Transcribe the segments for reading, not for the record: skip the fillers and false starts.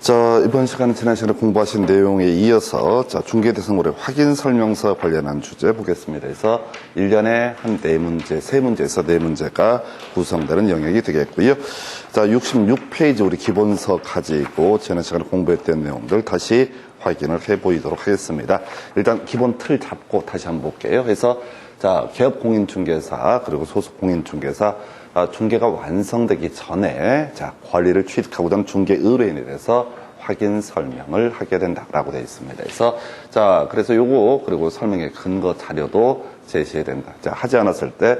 자, 이번 시간에 지난 시간에 공부하신 내용에 이어서 중개대상물의 확인 설명서 관련한 주제 보겠습니다. 그래서 1년에 한 4문제, 3문제에서 4문제가 구성되는 영역이 되겠고요. 자, 66페이지 우리 기본서 가지고 지난 시간에 공부했던 내용들 다시 확인을 해보도록 하겠습니다. 일단 기본 틀 잡고 다시 한번 볼게요. 그래서 자, 개업공인중개사 그리고 소속공인중개사 중개가 완성되기 전에 권리를 취득하고자 하는 중개 의뢰인에 대해서 확인 설명을 하게 된다라고 되어 있습니다. 그래서 요거 그리고 설명의 근거 자료도 제시해야 된다. 하지 않았을 때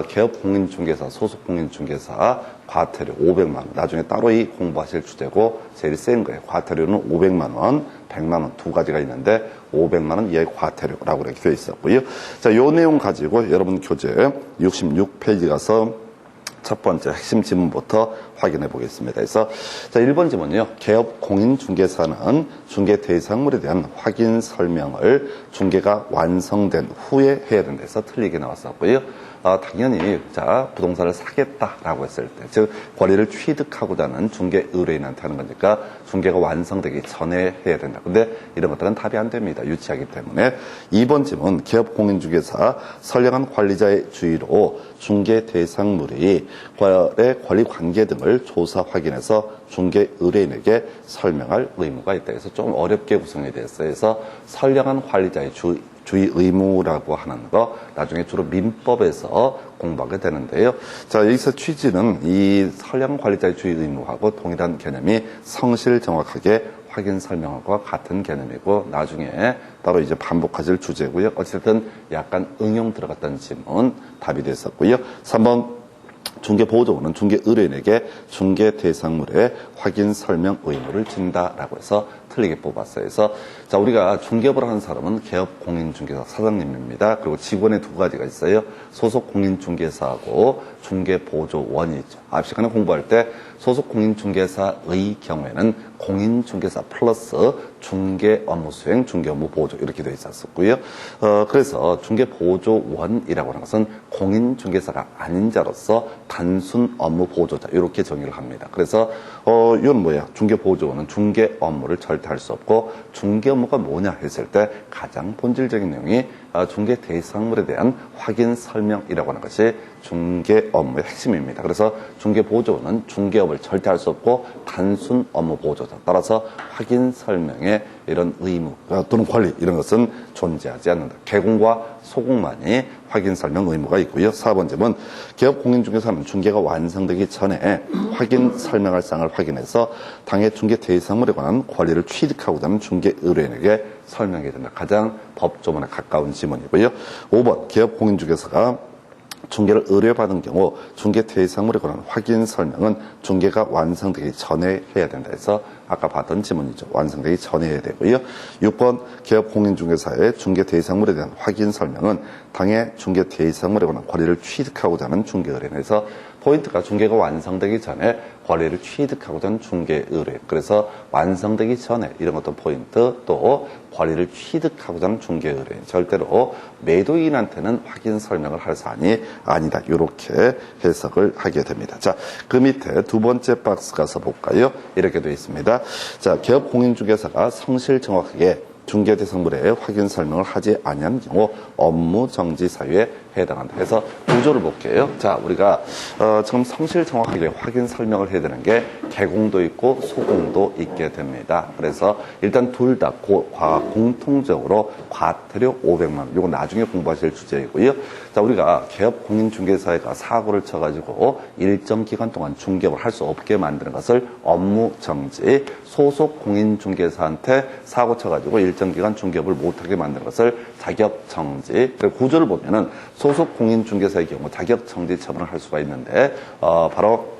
개업공인중개사, 소속공인중개사 과태료 500만 원. 나중에 따로 이 공부하실 주제고 제일 센 거예요. 과태료는 500만 원, 100만 원 두 가지가 있는데 500만 원 이하의 과태료라고 이렇게 되어 있었고요. 자, 요 내용 가지고 여러분 교재 66페이지 가서 첫 번째 핵심 지문부터 확인해 보겠습니다. 그래서 자, 1번 지문은요. 개업 공인중개사는 중개 대상물에 대한 확인 설명을 중개가 완성된 후에 해야 된다 해서 틀리게 나왔었고요. 당연히 부동산을 사겠다라고 했을 때, 즉 권리를 취득하고자 하는 중개 의뢰인한테 하는 거니까 중개가 완성되기 전에 해야 된다. 근데 이런 것들은 답이 안 됩니다. 유치하기 때문에. 2번 질문, 개업 공인중개사 선량한 관리자의 주의로 중개 대상물의 권리 관계 등을 조사 확인해서 중개 의뢰인에게 설명할 의무가 있다. 그래서 좀 어렵게 구성이 됐어요. 그래서 선량한 관리자의 주의 의무라고 하는 거 나중에 주로 민법에서 공부하게 되는데요. 자, 여기서 취지는 이 선량 관리자의 주의 의무하고 동일한 개념이 성실 정확하게 확인 설명과 같은 개념이고 나중에 따로 이제 반복하실 주제고요. 어쨌든 약간 응용 들어갔던 질문 답이 됐었고요. 3번 중개보조원은 중개 의뢰인에게 중개 대상물의 확인 설명 의무를 진다라고 해서 틀리게 뽑았어요. 그래서 자, 우리가 중개업을 하는 사람은 개업 공인중개사 사장님입니다. 그리고 직원의 두 가지가 있어요. 소속 공인중개사하고 중개보조원이 있죠. 앞 시간에 공부할 때 소속 공인중개사의 경우에는 공인중개사 플러스 중개 업무 수행, 중개 업무 보조 이렇게 되어 있었고요. 그래서 중개보조원이라고 하는 것은 공인중개사가 아닌 자로서 단순 업무 보조자 이렇게 정의를 합니다. 그래서 이건 뭐야? 중개보조원은 중개 업무를 절대할 수 없고 중개 업무가 뭐냐 했을 때 가장 본질적인 내용이 중개 대상물에 대한 확인 설명이라고 하는 것이 중개 업무의 핵심입니다. 그래서 중개보조원은 중개업을 절대 할 수 없고 단순 업무 보조자. 따라서 확인 설명의 이런 의무 또는 권리 이런 것은 존재하지 않는다. 개공과 소공만이 확인 설명 의무가 있고요. 4번 질문, 개업 공인중개사는 중개가 완성되기 전에 확인 설명할 사항을 확인해서 당해 중개 대상물에 관한 권리를 취득하고자 하는 중개 의뢰인에게 설명해야 된다. 가장 법조문에 가까운 지문이고요. 5번, 개업 공인중개사가 중개를 의뢰받은 경우 중개 대상물에 관한 확인 설명은 중개가 완성되기 전에 해야 된다 해서 아까 봤던 지문이죠. 완성되기 전에 해야 되고요. 6번 개업 공인중개사의 중개 대상물에 대한 확인 설명은 당해 중개 대상물에 관한 권리를 취득하고자 하는 중개 의뢰인에서 포인트가 중개가 완성되기 전에 권리를 취득하고자 하는 중개 의뢰인. 그래서 완성되기 전에 이런 것도 포인트, 또 권리를 취득하고자 하는 중개 의뢰인. 절대로 매도인한테는 확인 설명을 할 사안이 아니다. 이렇게 해석을 하게 됩니다. 자, 그 밑에 두 번째 박스 가서 볼까요? 이렇게 되어 있습니다. 자, 개업 공인중개사가 성실 정확하게 중개 대상물의 확인 설명을 하지 아니한 경우 업무 정지 사유에 해당한다. 해서 구조를 볼게요. 자, 우리가 지금 성실 정확하게 확인 설명을 해야 되는 게 개공도 있고 소공도 있게 됩니다. 그래서 일단 둘 다 공통적으로 과태료 500만 원. 이거 나중에 공부하실 주제이고요. 자, 우리가 개업 공인중개사가 사고를 쳐가지고 일정 기간 동안 중개업을 할 수 없게 만드는 것을 업무 정지, 소속 공인중개사한테 사고 쳐가지고 일정 기간 중개업을 못하게 만드는 것을 자격 정지. 구조를 보면은 소속 공인중개사의 경우 자격 정지 처분을 할 수가 있는데 바로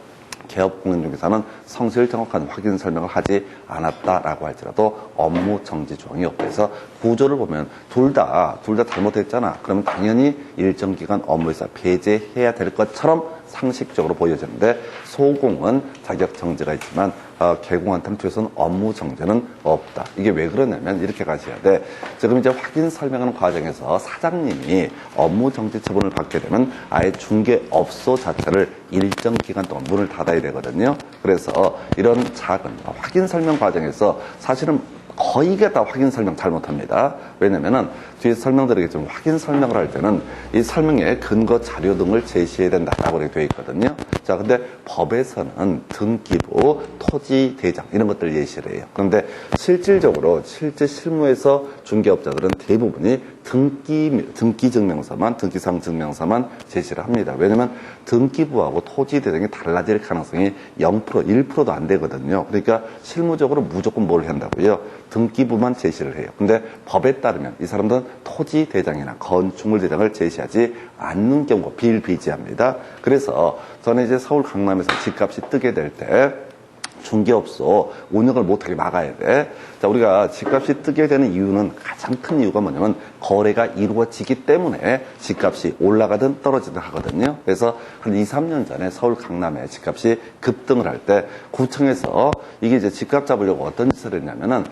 개업 공인중개사는 성실 정확한 확인 설명을 하지 않았다라고 할지라도 업무 정지 조항이 없대서 구조를 보면 둘 다 잘못했잖아. 그러면 당연히 일정 기간 업무에서 배제해야 될 것처럼 상식적으로 보여지는데 소공은 자격 정지가 있지만 개공한 당초에서는 업무 정지는 없다. 이게 왜 그러냐면 이렇게 가셔야 돼. 지금 이제 확인 설명하는 과정에서 사장님이 업무 정지 처분을 받게 되면 아예 중개업소 자체를 일정 기간 동안 문을 닫아야 되거든요. 그래서 이런 작은 확인 설명 과정에서 사실은 거의가 다 확인 설명 잘못합니다. 왜냐면은 뒤에 설명드리겠지만 확인 설명을 할 때는 이 설명에 근거 자료 등을 제시해야 된다라고 이렇게 되어 있거든요. 자, 근데 법에서는 등기부, 토지 대장 이런 것들 예시를 해요. 그런데 실질적으로 실제 실무에서 중개업자들은 대부분이 등기상 증명서만 제시를 합니다. 왜냐면 등기부하고 토지 대장이 달라질 가능성이 0%, 1%도 안 되거든요. 그러니까 실무적으로 무조건 뭘 한다고요? 등기부만 제시를 해요. 근데 법에 따르면 이 사람들은 토지 대장이나 건축물 대장을 제시하지 않는 경우가 비일비재합니다. 그래서 저는 이제 서울 강남에서 집값이 뜨게 될 때 중개업소 운영을 못하게 막아야 돼. 자, 우리가 집값이 뜨게 되는 이유는 가장 큰 이유가 뭐냐면 거래가 이루어지기 때문에 집값이 올라가든 떨어지든 하거든요. 그래서 한 2, 3년 전에 서울 강남에 집값이 급등을 할 때 구청에서 이게 이제 집값 잡으려고 어떤 짓을 했냐면은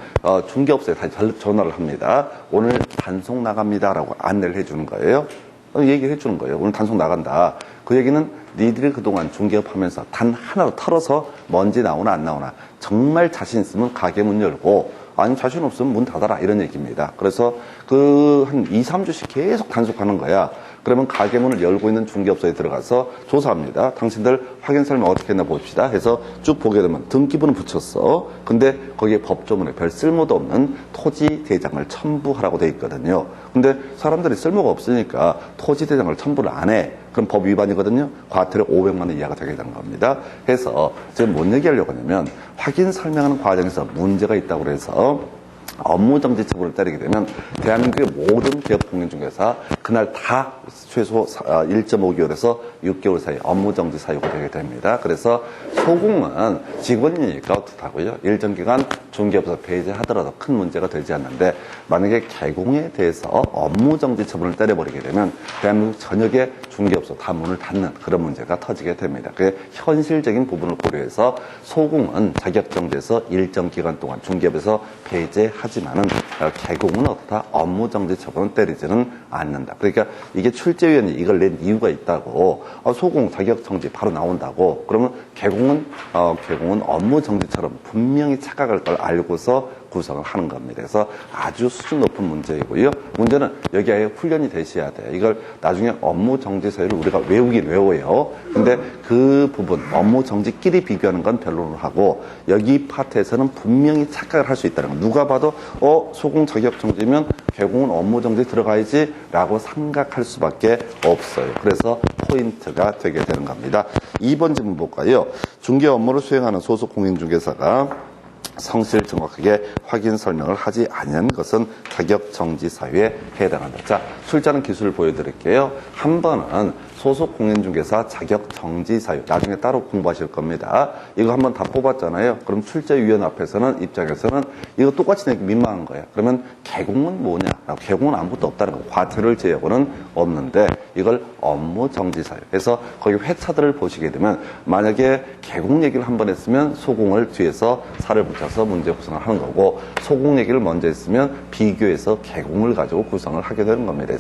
중개업소에 다시 전화를 합니다. 오늘 단속 나갑니다라고 안내를 해주는 거예요. 얘기를 해주는 거예요. 오늘 단속 나간다. 그 얘기는 니들이 그동안 중개업 하면서 단 하나로 털어서 먼지 나오나 안 나오나 정말 자신 있으면 가게 문 열고 아니 자신 없으면 문 닫아라 이런 얘기입니다. 그래서 그 한 2, 3주씩 계속 단속하는 거야. 그러면 가게 문을 열고 있는 중개업소에 들어가서 조사합니다. 당신들 확인 설명 어떻게 했나 봅시다 해서 쭉 보게 되면 등기부는 붙였어. 근데 거기에 법조문에 별 쓸모도 없는 토지 대장을 첨부하라고 돼 있거든요. 근데 사람들이 쓸모가 없으니까 토지 대장을 첨부를 안 해. 그럼 법 위반이거든요. 과태료 500만 원 이하가 되게 되는 겁니다. 해서 지금 뭔 얘기하려고 하냐면 확인 설명하는 과정에서 문제가 있다고 해서 업무정지 처분을 때리게 되면 대한민국의 모든 기업공인중개사 그날 다 최소 1.5개월에서 6개월 사이 업무정지 사유가 되게 됩니다. 그래서 소공은 직원이니까 어떻다고요? 일정 기간 중개업소 배제하더라도 큰 문제가 되지 않는데 만약에 개공에 대해서 업무정지 처분을 때려버리게 되면 대한민국 전역의 중개업소 다 문을 닫는 그런 문제가 터지게 됩니다. 그게 현실적인 부분을 고려해서 소공은 자격정지에서 일정 기간 동안 중개업에서 배제하지만은 개공은 어떻다? 업무정지 처분은 때리지는 않는다. 그러니까 이게 출제위원이 이걸 낸 이유가 있다고. 소공 자격정지 바로 나온다고. 그러면 개공은 업무정지처럼 분명히 착각할 걸 알고서 구성을 하는 겁니다. 그래서 아주 수준 높은 문제이고요. 문제는 여기 아예 훈련이 되셔야 돼요. 이걸 나중에 업무 정지 사유를 우리가 외우긴 외워요. 근데 그 부분 업무 정지끼리 비교하는 건 변론을 하고 여기 파트에서는 분명히 착각을 할 수 있다는 거. 누가 봐도 소공 자격 정지면 개공은 업무 정지 들어가야지 라고 생각할 수밖에 없어요. 그래서 포인트가 되게 되는 겁니다. 2번 질문 볼까요? 중개 업무를 수행하는 소속 공인중개사가 성실 정확하게 확인 설명을 하지 않은 것은 자격 정지 사유에 해당한다. 자, 출제하는 기술을 보여드릴게요. 한 번은 소속 공인중개사 자격 정지 사유 나중에 따로 공부하실 겁니다. 이거 한번 다 뽑았잖아요. 그럼 출제위원 앞에서는 입장에서는 이거 똑같이 내기 민망한 거예요. 그러면 개공은 뭐냐? 개공은 아무것도 없다는 거. 과태료를 제외하고는 없는데 이걸 업무 정지 사유. 그래서 거기 회차들을 보시게 되면 만약에 개공 얘기를 한 번 했으면 소공을 뒤에서 살을 붙여서 문제 구성을 하는 거고 소공 얘기를 먼저 했으면 비교해서 개공을 가지고 구성을 하게 되는 겁니다.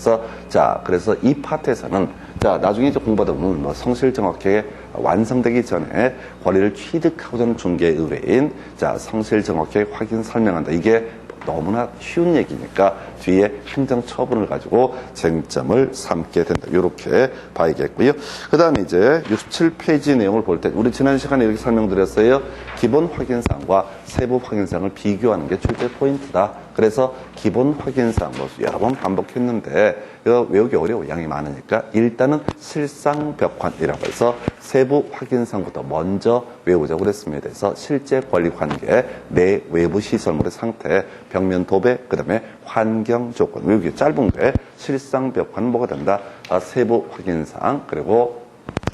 그래서 이 파트에서는 나중에 이제 공부하다 보면 성실 정확하게 완성되기 전에 권리를 취득하고자 중개의뢰인 성실 정확하게 확인 설명한다. 이게 너무나 쉬운 얘기니까 뒤에 행정처분을 가지고 쟁점을 삼게 된다. 이렇게 봐야겠고요. 그 다음에 이제 67페이지 내용을 볼 때 우리 지난 시간에 이렇게 설명드렸어요. 기본 확인사항과 세부 확인사항을 비교하는 게 출제 포인트다. 그래서 기본 확인사항 여러 번 반복했는데 이거 외우기 어려워. 양이 많으니까 일단은 실상벽환이라고 해서 세부 확인사항부터 먼저 외우자고 그랬습니다. 그래서 실제 권리관계, 내 외부 시설물의 상태, 벽면 도배, 그 다음에 환경 조건 외우기 짧은 게 실상벽환은 뭐가 된다? 세부 확인사항 그리고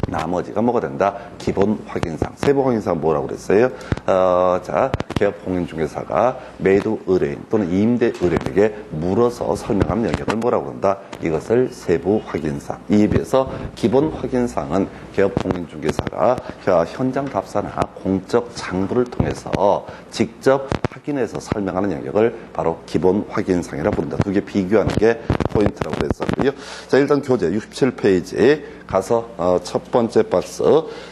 나머지가 뭐가 된다? 기본 확인사항. 세부 확인사항은 뭐라고 그랬어요? 자, 개업 공인중개사가 매도 의뢰인 또는 임대 의뢰인에게 물어서 설명하는 영역을 뭐라고 그런다? 이것을 세부 확인사항. 이에 비해서 기본 확인사항은 개업 공인중개사가 현장 답사나 공적 장부를 통해서 직접 확인해서 설명하는 영역을 바로 기본 확인사항이라고 부른다. 두 개 비교하는 게 포인트라고 그랬었고요. 자, 일단 교재 67페이지에 가서 첫 번째 박스.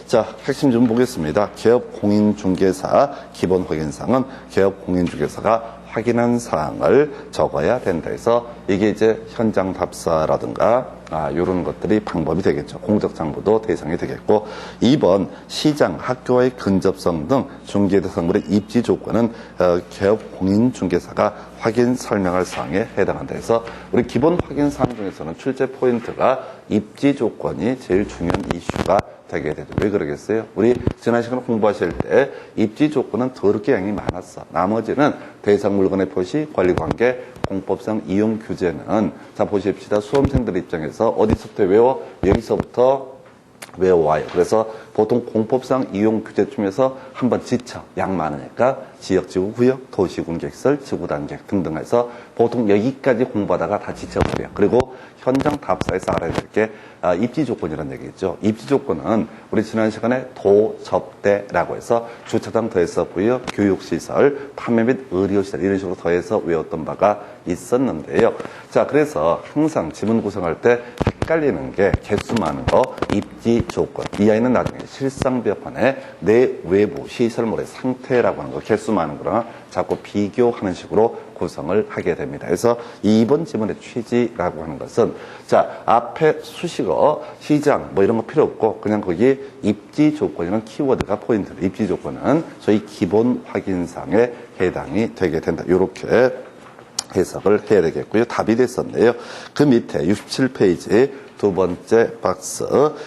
자, 핵심 좀 보겠습니다. 개업 공인중개사 기본 확인사항은 개업 공인중개사가 확인한 사항을 적어야 된다 해서 이게 이제 현장 답사라든가 이런 것들이 방법이 되겠죠. 공적 장부도 대상이 되겠고 2번 시장, 학교와의 근접성 등 중개 대상물의 입지 조건은 개업 공인중개사가 확인 설명할 사항에 해당한다 해서 우리 기본 확인 사항 중에서는 출제 포인트가 입지 조건이 제일 중요한 이슈가 되게 되죠. 왜 그러겠어요? 우리 지난 시간에 공부하실 때 입지 조건은 더럽게 양이 많았어. 나머지는 대상 물건의 표시, 관리관계, 공법상 이용 규제는 자 보십시다. 수험생들 입장에서 어디서부터 외워? 여기서부터 외워와요. 그래서 보통 공법상 이용 규제쯤에서 한번 지쳐. 양 많으니까 지역지구 구역, 도시군객설, 지구단객 등등 해서 보통 여기까지 공부하다가 다 지쳐버려요. 그리고 현장 답사에서 알아야 될 게 입지 조건이라는 얘기 있죠. 입지 조건은 우리 지난 시간에 도, 접대라고 해서 주차장 더했었고요. 교육시설, 판매 및 의료시설 이런 식으로 더해서 외웠던 바가 있었는데요. 자, 그래서 항상 지문 구성할 때 헷갈리는 게 개수 많은 거, 입지 조건. 이 아이는 나중에 실상비합판에 내 외부 시설물의 상태라고 하는 거, 개수 많은 거랑 자꾸 비교하는 식으로 구성을 하게 됩니다. 그래서 2번 지문의 취지라고 하는 것은 자, 앞에 수식어, 시장 뭐 이런 거 필요 없고 그냥 거기 입지 조건이라는 키워드가 포인트로 입지 조건은 소위 기본 확인사항에 해당이 되게 된다. 이렇게 해석을 해야 되겠고요. 답이 됐었네요. 그 밑에 67페이지 두 번째 박스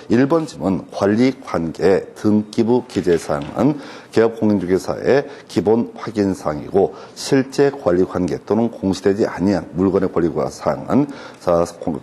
1번 지문 관리관계 등기부 기재사항은 개업공인중개사의 기본 확인사항이고 실제 관리관계 또는 공시되지 아니한 물건의 관리사항은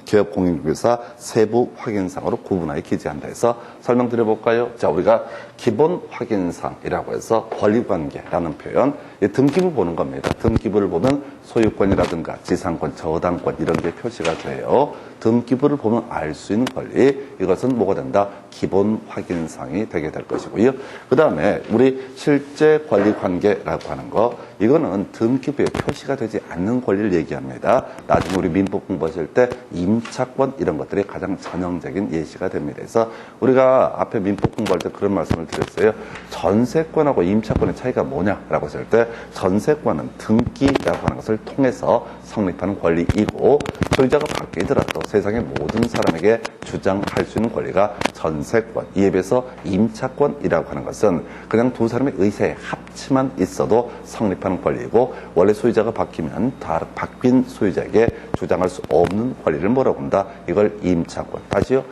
개업공인중개사 세부 확인사항으로 구분하여 기재한다 해서 설명드려볼까요? 자, 우리가 기본 확인사항이라고 해서 관리관계라는 표현 등기부 보는 겁니다. 등기부를 보면 소유권이라든가 지상권, 저당권 이런 게 표시가 돼요. 등기부를 보면 알 수 있는 권리 이것은 뭐가 된다? 기본 확인사항이 되게 될 것이고요. 그 다음에 우리 실제 관리관계라고 하는 거 이거는 등기부에 표시가 되지 않는 권리를 얘기합니다. 나중에 우리 민법 공부하실 때 임차권 이런 것들이 가장 전형적인 예시가 됩니다. 그래서 우리가 앞에 민법 공부할 때 그런 말씀을 드렸어요. 전세권하고 임차권의 차이가 뭐냐라고 했을 때 전세권은 등기라고 하는 것을 통해서 성립하는 권리이고 소유자가 바뀌더라도 세상의 모든 사람에게 주장할 수 있는 권리가 전세권, 이에 비해서 임차권이라고 하는 것은 그냥 두 사람의 의사에 합치만 있어도 성립하는 권리이고 원래 소유자가 바뀌면 바뀐 소유자에게 주장할 수 없는 권리를 뭐라고 한다? 이걸 임차권. 다시요.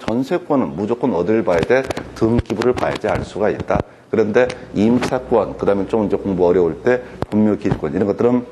전세권은 무조건 어디를 봐야 돼? 등기부를 봐야지 알 수가 있다. 그런데 임차권, 그 다음에 좀 이제 공부 어려울 때 분묘기일권 이런 것들은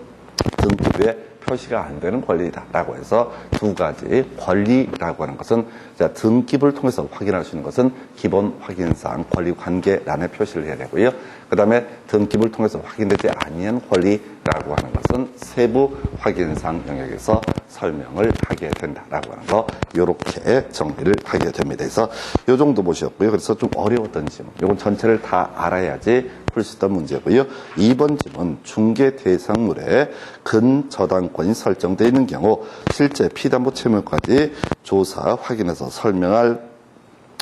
등기부에 표시가 안 되는 권리다라고 해서 두 가지 권리라고 하는 것은 등기부를 통해서 확인할 수 있는 것은 기본 확인사항 권리관계란에 표시를 해야 되고요. 그 다음에 등기부를 통해서 확인되지 아니한 권리라고 하는 것은 세부 확인사항 영역에서 설명을 하게 된다라고 하는 거 이렇게 정리를 하게 됩니다. 그래서 이 정도 보셨고요. 그래서 좀 어려웠던 질문. 이건 전체를 다 알아야지 풀 수 있던 문제고요. 2번 질문 중개 대상물에 근저당권이 설정되어 있는 경우 실제 피담보 채무까지 조사 확인해서 설명할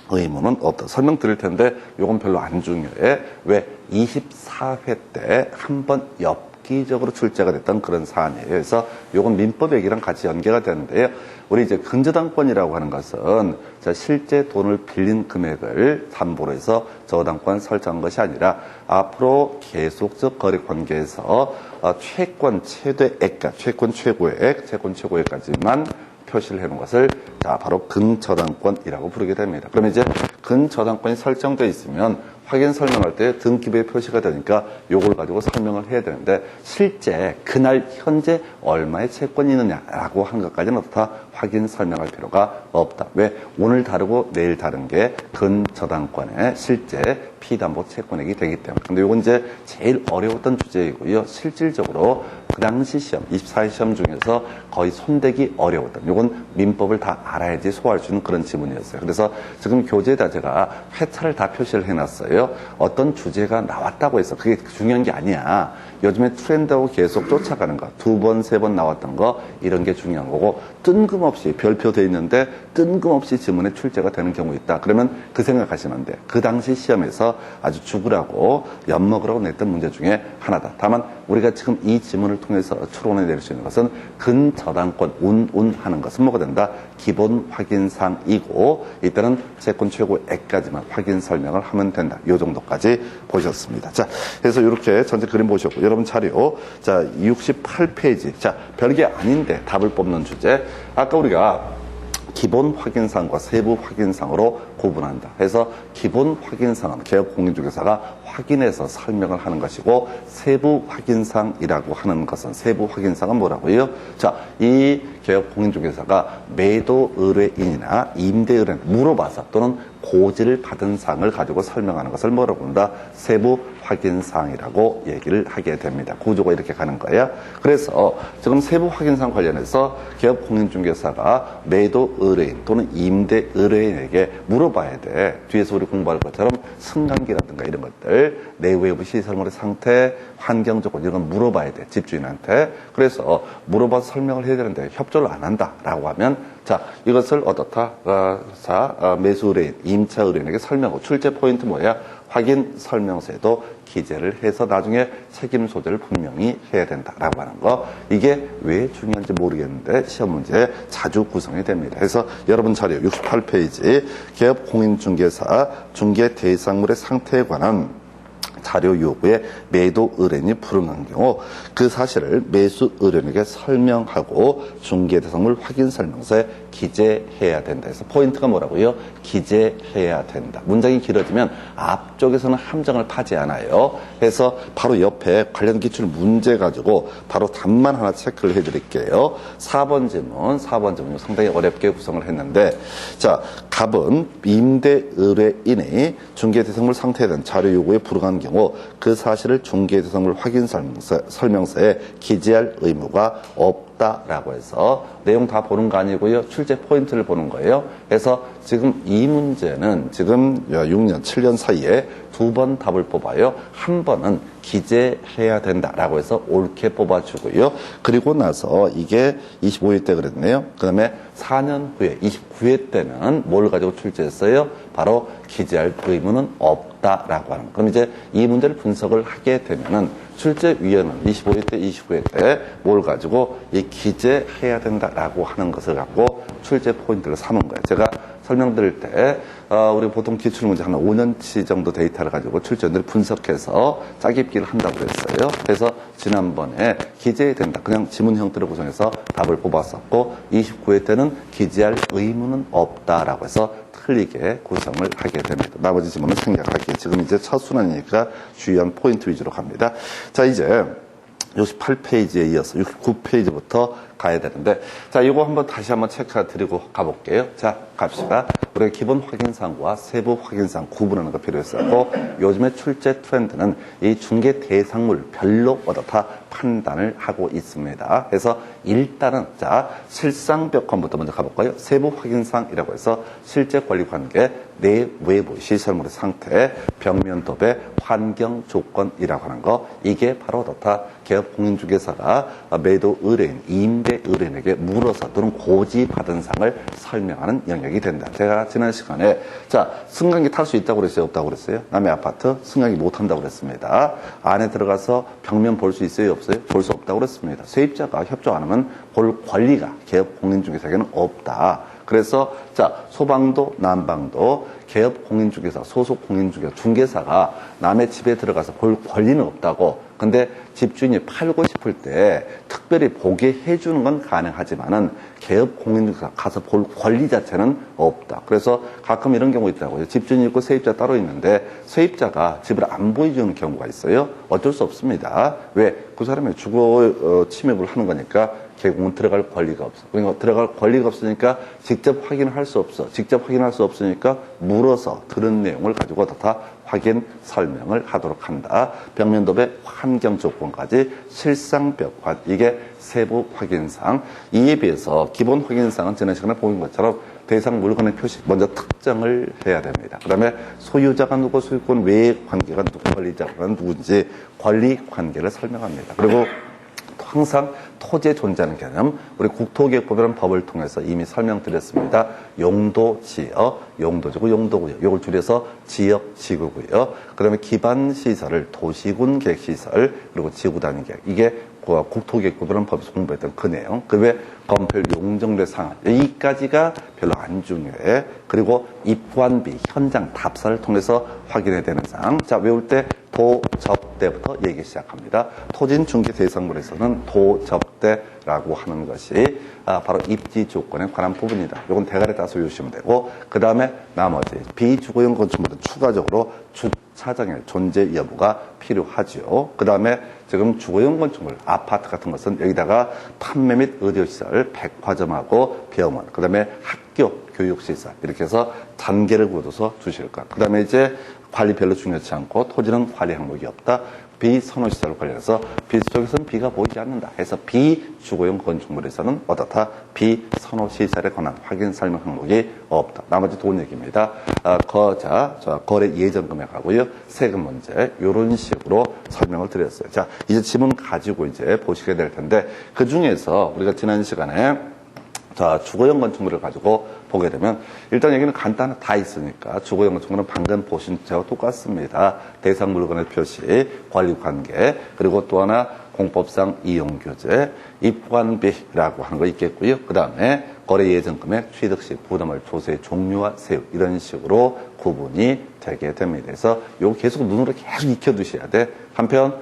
의무는 없다. 설명드릴 텐데 이건 별로 안 중요해. 왜? 24회 때 한 번 엽기적으로 출제가 됐던 그런 사안이에요. 그래서 이건 민법 얘기랑 같이 연계가 되는데요. 우리 이제 근저당권이라고 하는 것은 실제 돈을 빌린 금액을 담보로 해서 저당권 설정한 것이 아니라 앞으로 계속적 거래 관계에서 채권 최대액과 채권 최고액, 채권 최고액까지만 표시를 해놓은 것을 바로 근저당권이라고 부르게 됩니다. 그러면 이제 근저당권이 설정되어 있으면 확인 설명할 때 등기부에 표시가 되니까 요걸 가지고 설명을 해야 되는데 실제 그날 현재 얼마의 채권이 있느냐라고 하는 것까지는 다 확인 설명할 필요가 없다. 왜? 오늘 다르고 내일 다른 게 근저당권의 실제 피담보 채권액이 되기 때문에. 근데 요건 이제 제일 어려웠던 주제이고요. 실질적으로 그 당시 시험, 24회 시험 중에서 거의 손대기 어려웠던, 요건 민법을 다 알아야지 소화할 수 있는 그런 지문이었어요. 그래서 지금 교재에다 제가 회차를 다 표시를 해놨어요. 어떤 주제가 나왔다고 해서 그게 중요한 게 아니야. 요즘에 트렌드하고 계속 쫓아가는 거, 2번, 3번 나왔던 거, 이런 게 중요한 거고, 뜬금없이 별표돼 있는데 뜬금없이 지문에 출제가 되는 경우 있다. 그러면 그 생각하시면 안 돼. 그 당시 시험에서 아주 죽으라고 엿먹으라고 냈던 문제 중에 하나다. 다만 우리가 지금 이 지문을 통해서 추론해 낼 수 있는 것은 근저당권 운하는 것은 뭐가 된다? 기본 확인사항이고 이때는 채권 최고액까지만 확인 설명을 하면 된다. 이 정도까지 보셨습니다. 자, 그래서 이렇게 전체 그림 보셨고 여러분 자료 자 68페이지 자 별게 아닌데 답을 뽑는 주제. 아까 우리가 기본 확인사항과 세부 확인사항으로 구분한다. 그래서 기본 확인사항은 개업공인중개사가 확인해서 설명을 하는 것이고 세부 확인사항이라고 하는 것은 세부 확인사항은 뭐라고요? 자, 이 개업공인중개사가 매도 의뢰인이나 임대 의뢰인 물어봐서 또는 고지를 받은 사항을 가지고 설명하는 것을 뭐라고 한다? 세부 확인사항이라고 얘기를 하게 됩니다. 구조가 이렇게 가는 거예요. 그래서 지금 세부 확인사항 관련해서 개업공인중개사가 매도 의뢰인 또는 임대 의뢰인에게 물어봐야 돼. 뒤에서 우리 공부할 것처럼 승강기라든가 이런 것들, 내외부 시설물의 상태, 환경 조건 이런 건 물어봐야 돼. 집주인한테. 그래서 물어봐서 설명을 해야 되는데 협조를 안 한다라고 하면 자, 이것을 어떻다? 매수 의뢰인, 임차 의뢰인에게 설명하고 출제 포인트 뭐야? 확인 설명서에도 기재를 해서 나중에 책임 소재를 분명히 해야 된다라고 하는 거. 이게 왜 중요한지 모르겠는데 시험 문제에 자주 구성이 됩니다. 그래서 여러분 자료 68페이지 개업공인중개사 중개 대상물의 상태에 관한 자료 요구에 매도 의뢰인이 불응한 경우 그 사실을 매수 의뢰인에게 설명하고 중개대상물 확인 설명서에 기재해야 된다. 그래서 포인트가 뭐라고요? 기재해야 된다. 문장이 길어지면 앞쪽에서는 함정을 파지 않아요. 그래서 바로 옆에 관련 기출 문제 가지고 바로 답만 하나 체크를 해드릴게요. 4번 질문 상당히 어렵게 구성을 했는데 자, 갑은 임대 의뢰인이 중개대상물 상태에 대한 자료 요구에 불응한 경우 그 사실을 중개대상물 확인 설명서에 기재할 의무가 없다라고 해서 내용 다 보는 거 아니고요. 출제 포인트를 보는 거예요. 그래서 지금 이 문제는 지금 6년, 7년 사이에 2번 답을 뽑아요. 한 번은 기재해야 된다라고 해서 옳게 뽑아주고요. 그리고 나서 이게 25회 때 그랬네요. 그 다음에 4년 후에 29회 때는 뭘 가지고 출제했어요? 바로 기재할 의무는 없다라고 하는 거. 그럼 이제 이 문제를 분석을 하게 되면은 출제위원은 25회 때, 29회 때 뭘 가지고 이 기재해야 된다라고 하는 것을 갖고 출제 포인트를 삼은 거예요. 제가 설명드릴 때 우리 보통 기출문제 한 5년치 정도 데이터를 가지고 출제원들이 분석해서 짜깁기를 한다고 그랬어요. 그래서 지난번에 기재해야 된다. 그냥 지문 형태로 구성해서 답을 뽑았었고 29회 때는 기재할 의무는 없다라고 해서 틀리게 구성을 하게 됩니다. 나머지 지문은 생략할게요. 지금 이제 첫 순환이니까 주요한 포인트 위주로 갑니다. 자, 이제 68페이지에 이어서 69페이지부터 가야 되는데 자, 이거 다시 한번 체크 드리고 가볼게요. 자, 갑시다. 우리가 기본 확인사항과 세부 확인사항 구분하는 거 필요했었고 요즘에 출제 트렌드는 이 중개 대상물 별로 어떻다 판단을 하고 있습니다. 그래서 일단은 자, 실상벽헌부터 먼저 가볼까요? 세부 확인사항이라고 해서 실제 권리관계, 내외부 시설물의 상태, 벽면 도배, 환경 조건이라고 하는 거. 이게 바로 어떻다? 개업공인중개사가 매도 의뢰인, 임대 의뢰인에게 물어서 또는 고지받은 사항을 설명하는 영역이 된다. 제가 지난 시간에 자, 승강기 탈 수 있다고 그랬어요? 없다고 그랬어요? 남의 아파트 승강기 못 탄다고 그랬습니다. 안에 들어가서 벽면 볼 수 있어요? 없어요? 볼 수 없다고 그랬습니다. 세입자가 협조 안 하면 볼 권리가 개업공인중개사에게는 없다. 그래서 자, 소방도 난방도 개업공인중개사, 소속공인중개사, 중개사가 남의 집에 들어가서 볼 권리는 없다고 근데 집주인이 팔고 싶을 때 특별히 보게 해주는 건 가능하지만은 개업 공인중개사 가서 볼 권리 자체는 없다. 그래서 가끔 이런 경우 있더라고요. 집주인이 있고 세입자 따로 있는데 세입자가 집을 안 보여주는 경우가 있어요. 어쩔 수 없습니다. 왜? 그 사람이 주거 침입을 하는 거니까 개공은 들어갈 권리가 없어. 그러니까 들어갈 권리가 없으니까 직접 확인을 할 수 없어. 직접 확인할 수 없으니까 물어서 들은 내용을 가지고 다 확인 설명을 하도록 한다. 벽면도배 환경 조건까지 실상벽환, 이게 세부 확인사항. 이에 비해서 기본 확인사항은 지난 시간에 보인 것처럼 대상 물건의 표시, 먼저 특정을 해야 됩니다. 그 다음에 소유자가 누구, 소유권 외의 관계가 누구, 권리자가 누군지 권리 관계를 설명합니다. 그리고 항상 토지에 존재하는 개념, 우리 국토기획법이라는 법을 통해서 이미 설명드렸습니다. 용도, 지역, 용도지구, 용도구역, 이걸 줄여서 지역, 지구고요. 그 다음에 기반시설을 도시군 계획시설, 그리고 지구단위 계획, 이게 국토기획법이라는 법에서 공부했던 그 내용. 그 외에 건폐율 용적률 상한, 여기까지가 별로 안 중요해. 그리고 입관비, 현장 답사를 통해서 확인해야 되는 사항. 자, 외울 때 도접대부터 얘기 시작합니다. 토진 중개 대상물에서는 도접대라고 하는 것이 바로 입지 조건에 관한 부분이다. 이건 대가리 따서 외우시면 되고, 그 다음에 나머지 비주거용 건축물은 추가적으로 주차장의 존재 여부가 필요하죠. 그 다음에 지금 주거용 건축물, 아파트 같은 것은 여기다가 판매 및 의료시설, 백화점하고 병원, 그 다음에 학교, 교육시설, 이렇게 해서 단계를 굳어서 주실 것. 그 다음에 이제 관리 별로 중요치 않고 토지는 관리 항목이 없다. 비선호시설 관련해서 비수 쪽에서는 비가 보이지 않는다 해서 비주거용 건축물에서는 어떻다? 비선호시설에 관한 확인 설명 항목이 없다. 나머지 돈 얘기입니다. 거래 예전 금액하고요. 세금 문제, 이런 식으로 설명을 드렸어요. 자, 이제 지문 가지고 이제 보시게 될 텐데, 그 중에서 우리가 지난 시간에 자, 주거용 건축물을 가지고 보게 되면 일단 여기는 간단한 다 있으니까 주거용 건축물은 방금 보신 제와 똑같습니다. 대상 물건의 표시, 관리 관계, 그리고 또 하나 공법상 이용 규제, 입관비라고 하는 거 있겠고요. 그 다음에 거래 예정 금액, 취득 시 부담할 조세의 종류와 세율, 이런 식으로 구분이 되게 됩니다. 그래서 이거 계속 눈으로 계속 익혀두셔야 돼. 한편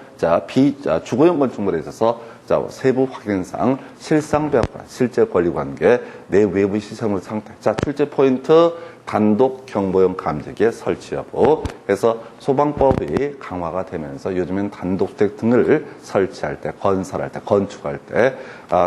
주거용 건축물에 있어서 세부 확인사항, 실상벽환, 실제 권리관계, 내 외부 시설물 상태. 자, 출제 포인트, 단독 경보용 감지기의 설치 여부. 그래서 소방법이 강화가 되면서 요즘엔 단독주택 등을 설치할 때, 건설할 때, 건축할 때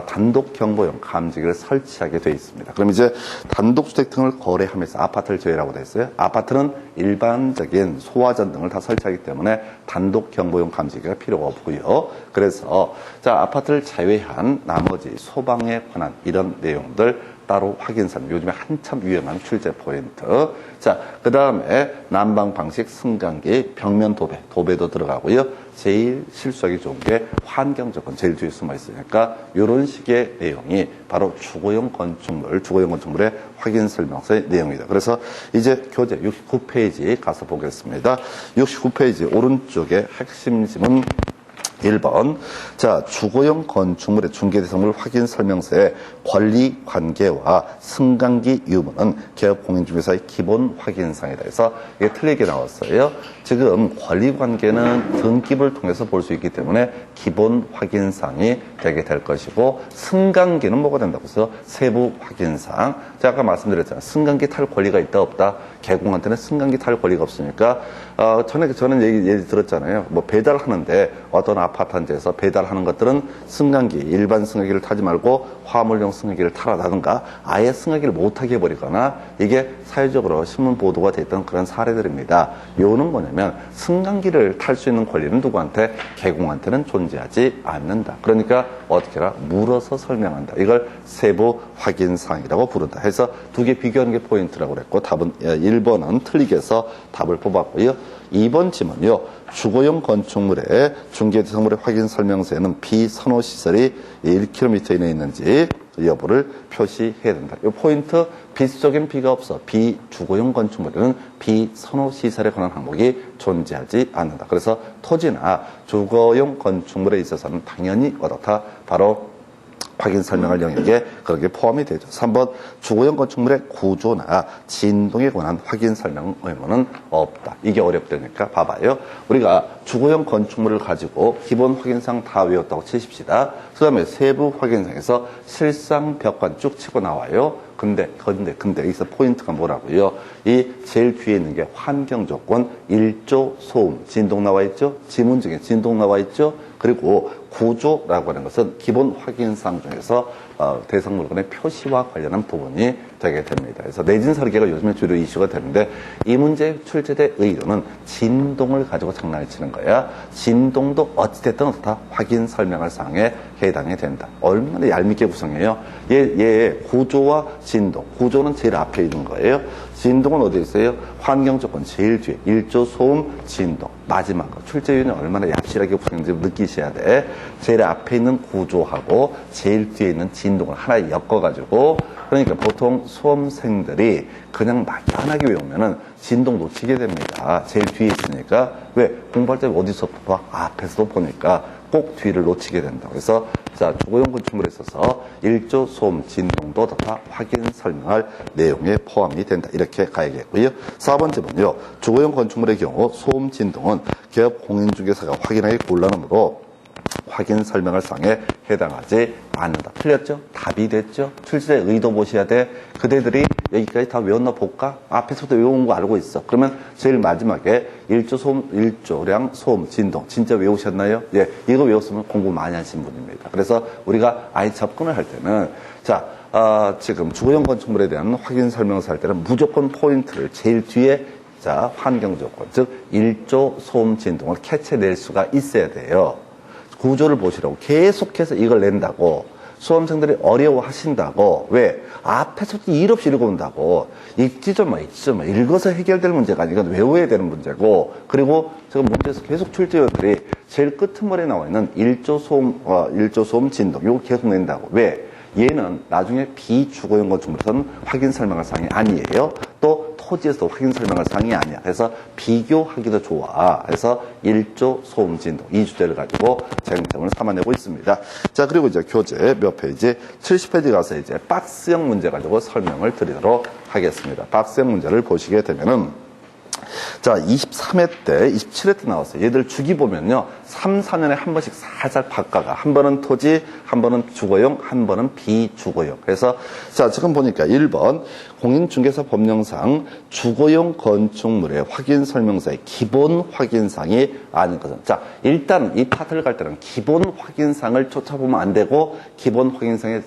단독 경보용 감지기를 설치하게 돼 있습니다. 그럼 이제 단독주택 등을 거래하면서 아파트를 제외라고 돼 있어요. 아파트는 일반적인 소화전 등을 다 설치하기 때문에 단독 경보용 감지기가 필요가 없고요. 그래서 아파트를 제외한 나머지 소방에 관한 이런 내용들 따로 확인선, 요즘에 한참 유행하는 출제 포인트. 자, 그 다음에 난방 방식, 승강기, 벽면 도배도 들어가고요. 제일 실수하기 좋은 게 환경 조건, 제일 뒤에 숨어 있으니까 이런 식의 내용이 바로 주거용 건축물의 확인 설명서의 내용이다. 그래서 이제 교재 69페이지 가서 보겠습니다. 69페이지 오른쪽에 핵심 지문 1번. 자, 주거용 건축물의 중개대상물 확인 설명서의 권리 관계와 승강기 유무는 개업공인중개사의 기본 확인사항이다. 해서 이게 틀리게 나왔어요. 지금 권리 관계는 등기부를 통해서 볼 수 있기 때문에 기본 확인사항이 되게 될 것이고, 승강기는 뭐가 된다고 해서 세부 확인사항. 자, 아까 말씀드렸잖아요. 승강기 탈 권리가 있다 없다. 개공한테는 승강기 탈 권리가 없으니까 저는 얘기 들었잖아요. 뭐 배달하는데 어떤 아파트한테서 배달하는 것들은 승강기, 일반 승강기를 타지 말고 화물용 승강기를 타라든가 아예 승강기를 못하게 해버리거나, 이게 사회적으로 신문 보도가 됐던 그런 사례들입니다. 요는 뭐냐면 승강기를 탈 수 있는 권리는 누구한테? 개공한테는 존재하지 않는다. 그러니까 어떻게 해라? 물어서 설명한다. 이걸 세부 확인사항이라고 부른다. 해서 두 개 비교하는 게 포인트라고 그랬고, 답은 1번은 틀리게 해서 답을 뽑았고요. 2번 지문요. 주거용 건축물의 중개대상물의 확인 설명서에는 비선호시설이 1km 이내에 있는지 여부를 표시해야 된다. 이 포인트, 비수적인 비가 없어. 비주거용 건축물에는 비선호시설에 관한 항목이 존재하지 않는다. 그래서 토지나 주거용 건축물에 있어서는 당연히 어떻다? 바로 확인 설명할 영역에 그렇게 포함이 되죠. 3번 주거용 건축물의 구조나 진동에 관한 확인 설명 의무는 없다. 이게 어렵다니까 봐봐요. 우리가 주거용 건축물을 가지고 기본 확인사항 다 외웠다고 치십시다. 그 다음에 세부 확인사항에서 실상 벽관 쭉 치고 나와요. 근데 여기서 포인트가 뭐라고요? 이 제일 뒤에 있는 게 환경 조건, 일조, 소음, 진동 나와 있죠? 지문 중에 진동 나와 있죠? 그리고 구조라고 하는 것은 기본 확인사항 중에서 대상 물건의 표시와 관련한 부분이 되게 됩니다. 그래서 내진 설계가 요즘에 주로 이슈가 되는데 이 문제 출제된 의도는 진동을 가지고 장난을 치는 거야. 진동도 어찌됐든 다 확인 설명할 사항에 해당이 된다. 얼마나 얄밉게 구성해요. 얘 구조와 진동. 구조는 제일 앞에 있는 거예요. 진동은 어디 있어요? 환경 조건 제일 뒤에. 일조, 소음, 진동. 마지막 거. 출제위원이 얼마나 얍실하게 구성했는지 느끼셔야 돼. 제일 앞에 있는 구조하고 제일 뒤에 있는 진동을 하나에 엮어가지고 그러니까 보통 수험생들이 그냥 막연하게 외우면은 진동 놓치게 됩니다. 제일 뒤에 있으니까. 왜? 공부할 때 어디서 봐? 앞에서도 보니까 꼭 뒤를 놓치게 된다. 그래서 자, 주거용 건축물에 있어서 일조, 소음, 진동도 다 확인 설명할 내용에 포함이 된다. 이렇게 가야겠고요. 4번째는요. 주거용 건축물의 경우 소음, 진동은 기업 공인중개사가 확인하기 곤란하므로 확인 설명할 사항에 해당하지 않는다. 틀렸죠? 답이 됐죠? 출제의 의도 보셔야 돼. 그대들이 여기까지 다 외웠나 볼까? 앞에서도 외운 거 알고 있어. 그러면 제일 마지막에 일조량 소음, 진동. 진짜 외우셨나요? 예, 이거 외웠으면 공부 많이 하신 분입니다. 그래서 우리가 아예 접근을 할 때는 자, 지금 주거용 건축물에 대한 확인 설명서 할 때는 무조건 포인트를 제일 뒤에 자, 환경 조건, 즉 일조 소음 진동을 캐치낼 수가 있어야 돼요. 구조를 보시라고 계속해서 이걸 낸다고 수험생들이 어려워하신다고. 왜? 앞에서도 일 없이 읽어온다고. 읽지 좀 마. 읽어서 해결될 문제가 아니라 외워야 되는 문제고. 그리고 지금 문제에서 계속 출제위원들이 제일 끄트머리에 나와 있는 일조 소음 진동 이거 계속 낸다고. 왜? 얘는 나중에 비주거용 건축물에서는 확인 설명할 사항이 아니에요. 또 토지에서 확인 설명할 사항이 아니야. 그래서 비교하기도 좋아. 그래서 일조 소음 진동 이 주제를 가지고 쟁점을 삼아내고 있습니다. 자, 그리고 이제 교재 몇 페이지 70페이지 가서 이제 박스형 문제 가지고 설명을 드리도록 하겠습니다. 박스형 문제를 보시게 되면은 자, 23회 때, 27회 때 나왔어요. 얘들 주기 보면요. 3, 4년에 한 번씩 살살 바꿔가. 한 번은 토지, 한 번은 주거용, 한 번은 비주거용. 그래서, 자, 지금 보니까 1번, 공인중개사 법령상 주거용 건축물의 확인 설명서의 기본 확인상이 아닌 것은. 자, 일단 이 파트를 갈 때는 기본 확인상을 쫓아보면 안 되고, 기본 확인상에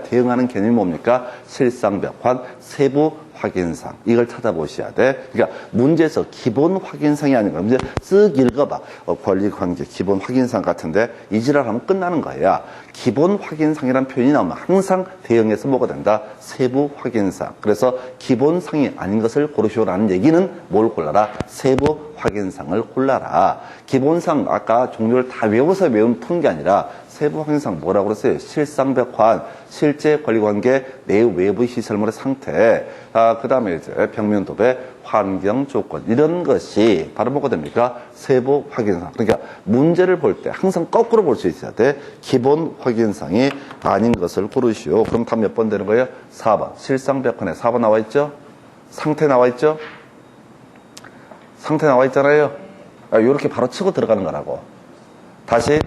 대응하는 개념이 뭡니까? 실상벽환, 세부 확인상 이걸 찾아보셔야 돼. 그러니까 문제에서 기본 확인상이 아닌 거야. 문제 쓱 읽어봐. 권리관계 기본 확인상 같은데 이 지랄하면 끝나는 거야. 기본 확인상이라는 표현이 나오면 항상 대응해서 뭐가 된다? 세부 확인상. 그래서 기본상이 아닌 것을 고르시오라는 얘기는 뭘 골라라? 세부 확인상을 골라라. 기본상 아까 종류를 다 외워서 푸는 게 아니라 세부 확인상 뭐라고 그랬어요? 실상벽환, 실제 권리관계, 내 외부 시설물의 상태, 그 다음에 이제 벽면 도배, 환경 조건 이런 것이 바로 뭐가 됩니까? 세부 확인상. 그러니까 문제를 볼 때 항상 거꾸로 볼 수 있어야 돼. 기본 확인상이 아닌 것을 고르시오. 그럼 답 몇 번 되는 거예요? 4번. 실상벽환에 4번 나와 있죠? 상태 나와 있죠? 상태 나와 있잖아요. 이렇게 바로 치고 들어가는 거라고. 다시.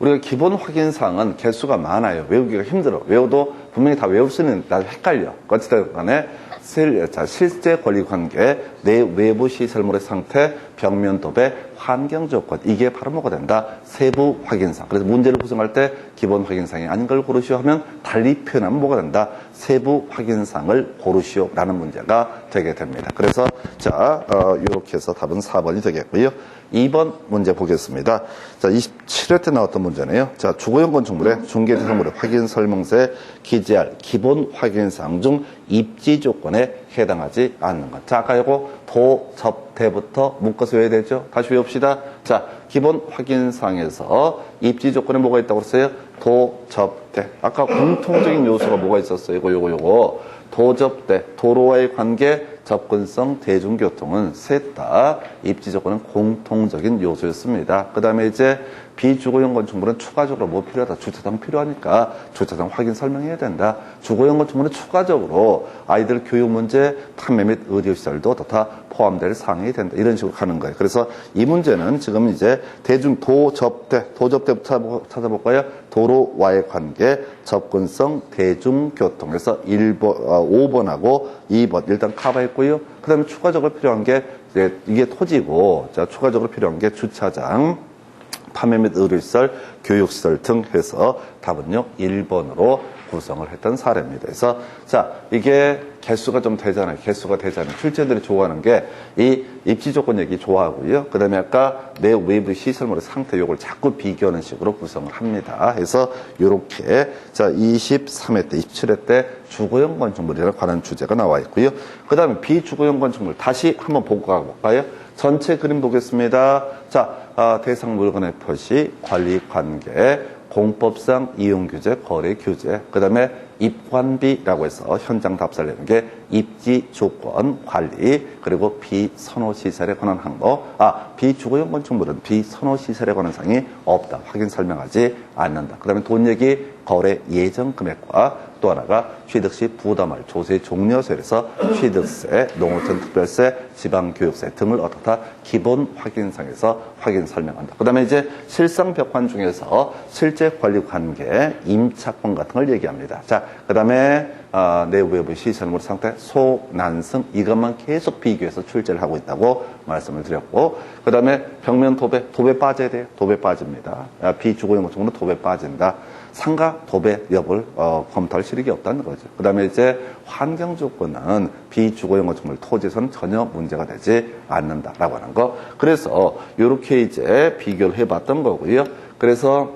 우리가 기본 확인사항은 개수가 많아요. 외우기가 힘들어. 외워도 분명히 다 외울 수 있는데 나도 헷갈려. 어쨌든 간에 실제 권리관계, 내 외부 시설물의 상태, 벽면 도배, 환경 조건 이게 바로 뭐가 된다? 세부 확인상. 그래서 문제를 구성할 때 기본 확인상이 아닌 걸 고르시오 하면 달리 표현하면 뭐가 된다? 세부 확인상을 고르시오 라는 문제가 되게 됩니다. 그래서 자 이렇게 해서 답은 4번이 되겠고요. 2번 문제 보겠습니다. 자, 27회 때 나왔던 문제네요. 자, 주거용 건축물의 중개 대상물의 확인 설명서에 기재할 기본 확인사항 중 입지 조건에 해당하지 않는 것. 자, 아까 이거 도, 접, 대부터 묶어서 외워야 되죠? 다시 외웁시다. 자, 기본 확인사항에서 입지 조건에 뭐가 있다고 그랬어요? 도, 접, 대. 아까 공통적인 요소가 뭐가 있었어요? 요거. 도, 접, 대. 도로와의 관계, 접근성, 대중교통은 셋 다 입지 조건은 공통적인 요소였습니다. 그 다음에 이제 비주거용 건축물은 추가적으로 뭐 필요하다? 주차장 필요하니까 주차장 확인 설명해야 된다. 주거용 건축물은 추가적으로 아이들 교육 문제, 판매 및 의료시설도 다 포함될 사항이 된다. 이런 식으로 가는 거예요. 그래서 이 문제는 지금 이제 도접대부터 찾아볼까요? 도로와의 관계, 접근성, 대중교통에서 5번하고 2번 일단 커버했고요. 그 다음에 추가적으로 필요한 게 이게 토지고, 자, 추가적으로 필요한 게 주차장, 판매 및 의료시설, 교육시설 등 해서 답은요 1번으로 구성을 했던 사례입니다. 그래서 자 이게 개수가 좀 되잖아요. 개수가 되잖아요. 출제들이 좋아하는 게 이 입지 조건 얘기 좋아하고요. 그 다음에 아까 내 외부 시설물의 상태 요걸 자꾸 비교하는 식으로 구성을 합니다. 해서 이렇게 자 23회 때 27회 때 주거용 건축물이라는 관한 주제가 나와 있고요. 그 다음에 비주거용 건축물 다시 한번 보고 가볼까요? 전체 그림 보겠습니다. 자, 대상 물건의 표시, 관리 관계, 공법상 이용 규제, 거래 규제, 그 다음에 입관비라고 해서 현장 답사를 내는 게 입지 조건, 관리, 그리고 비선호시설에 관한 항목, 비주거용 건축물은 비선호시설에 관한 사항이 없다. 확인 설명하지 않는다. 그 다음에 돈 얘기, 거래 예정 금액과 또 하나가 취득시 부담할 조세 종료세에서 취득세, 농어촌 특별세, 지방교육세 등을 어떻다 기본 확인상에서 확인 설명한다. 그 다음에 이제 실상벽환 중에서 실제 관리 관계, 임차권 같은 걸 얘기합니다. 자, 그 다음에 내외부 시설물 상태, 소난승 이것만 계속 비교해서 출제를 하고 있다고 말씀을 드렸고, 그 다음에 벽면 도배 빠져야 돼요. 도배 빠집니다. 비주거용 건축물은 도배 빠진다. 상가 도배 여부를 검토할 실익이 없다는 거죠. 그 다음에 이제 환경 조건은 비주거용 건축물 토지에서는 전혀 문제가 되지 않는다라고 하는 거. 그래서 이렇게 이제 비교를 해봤던 거고요. 그래서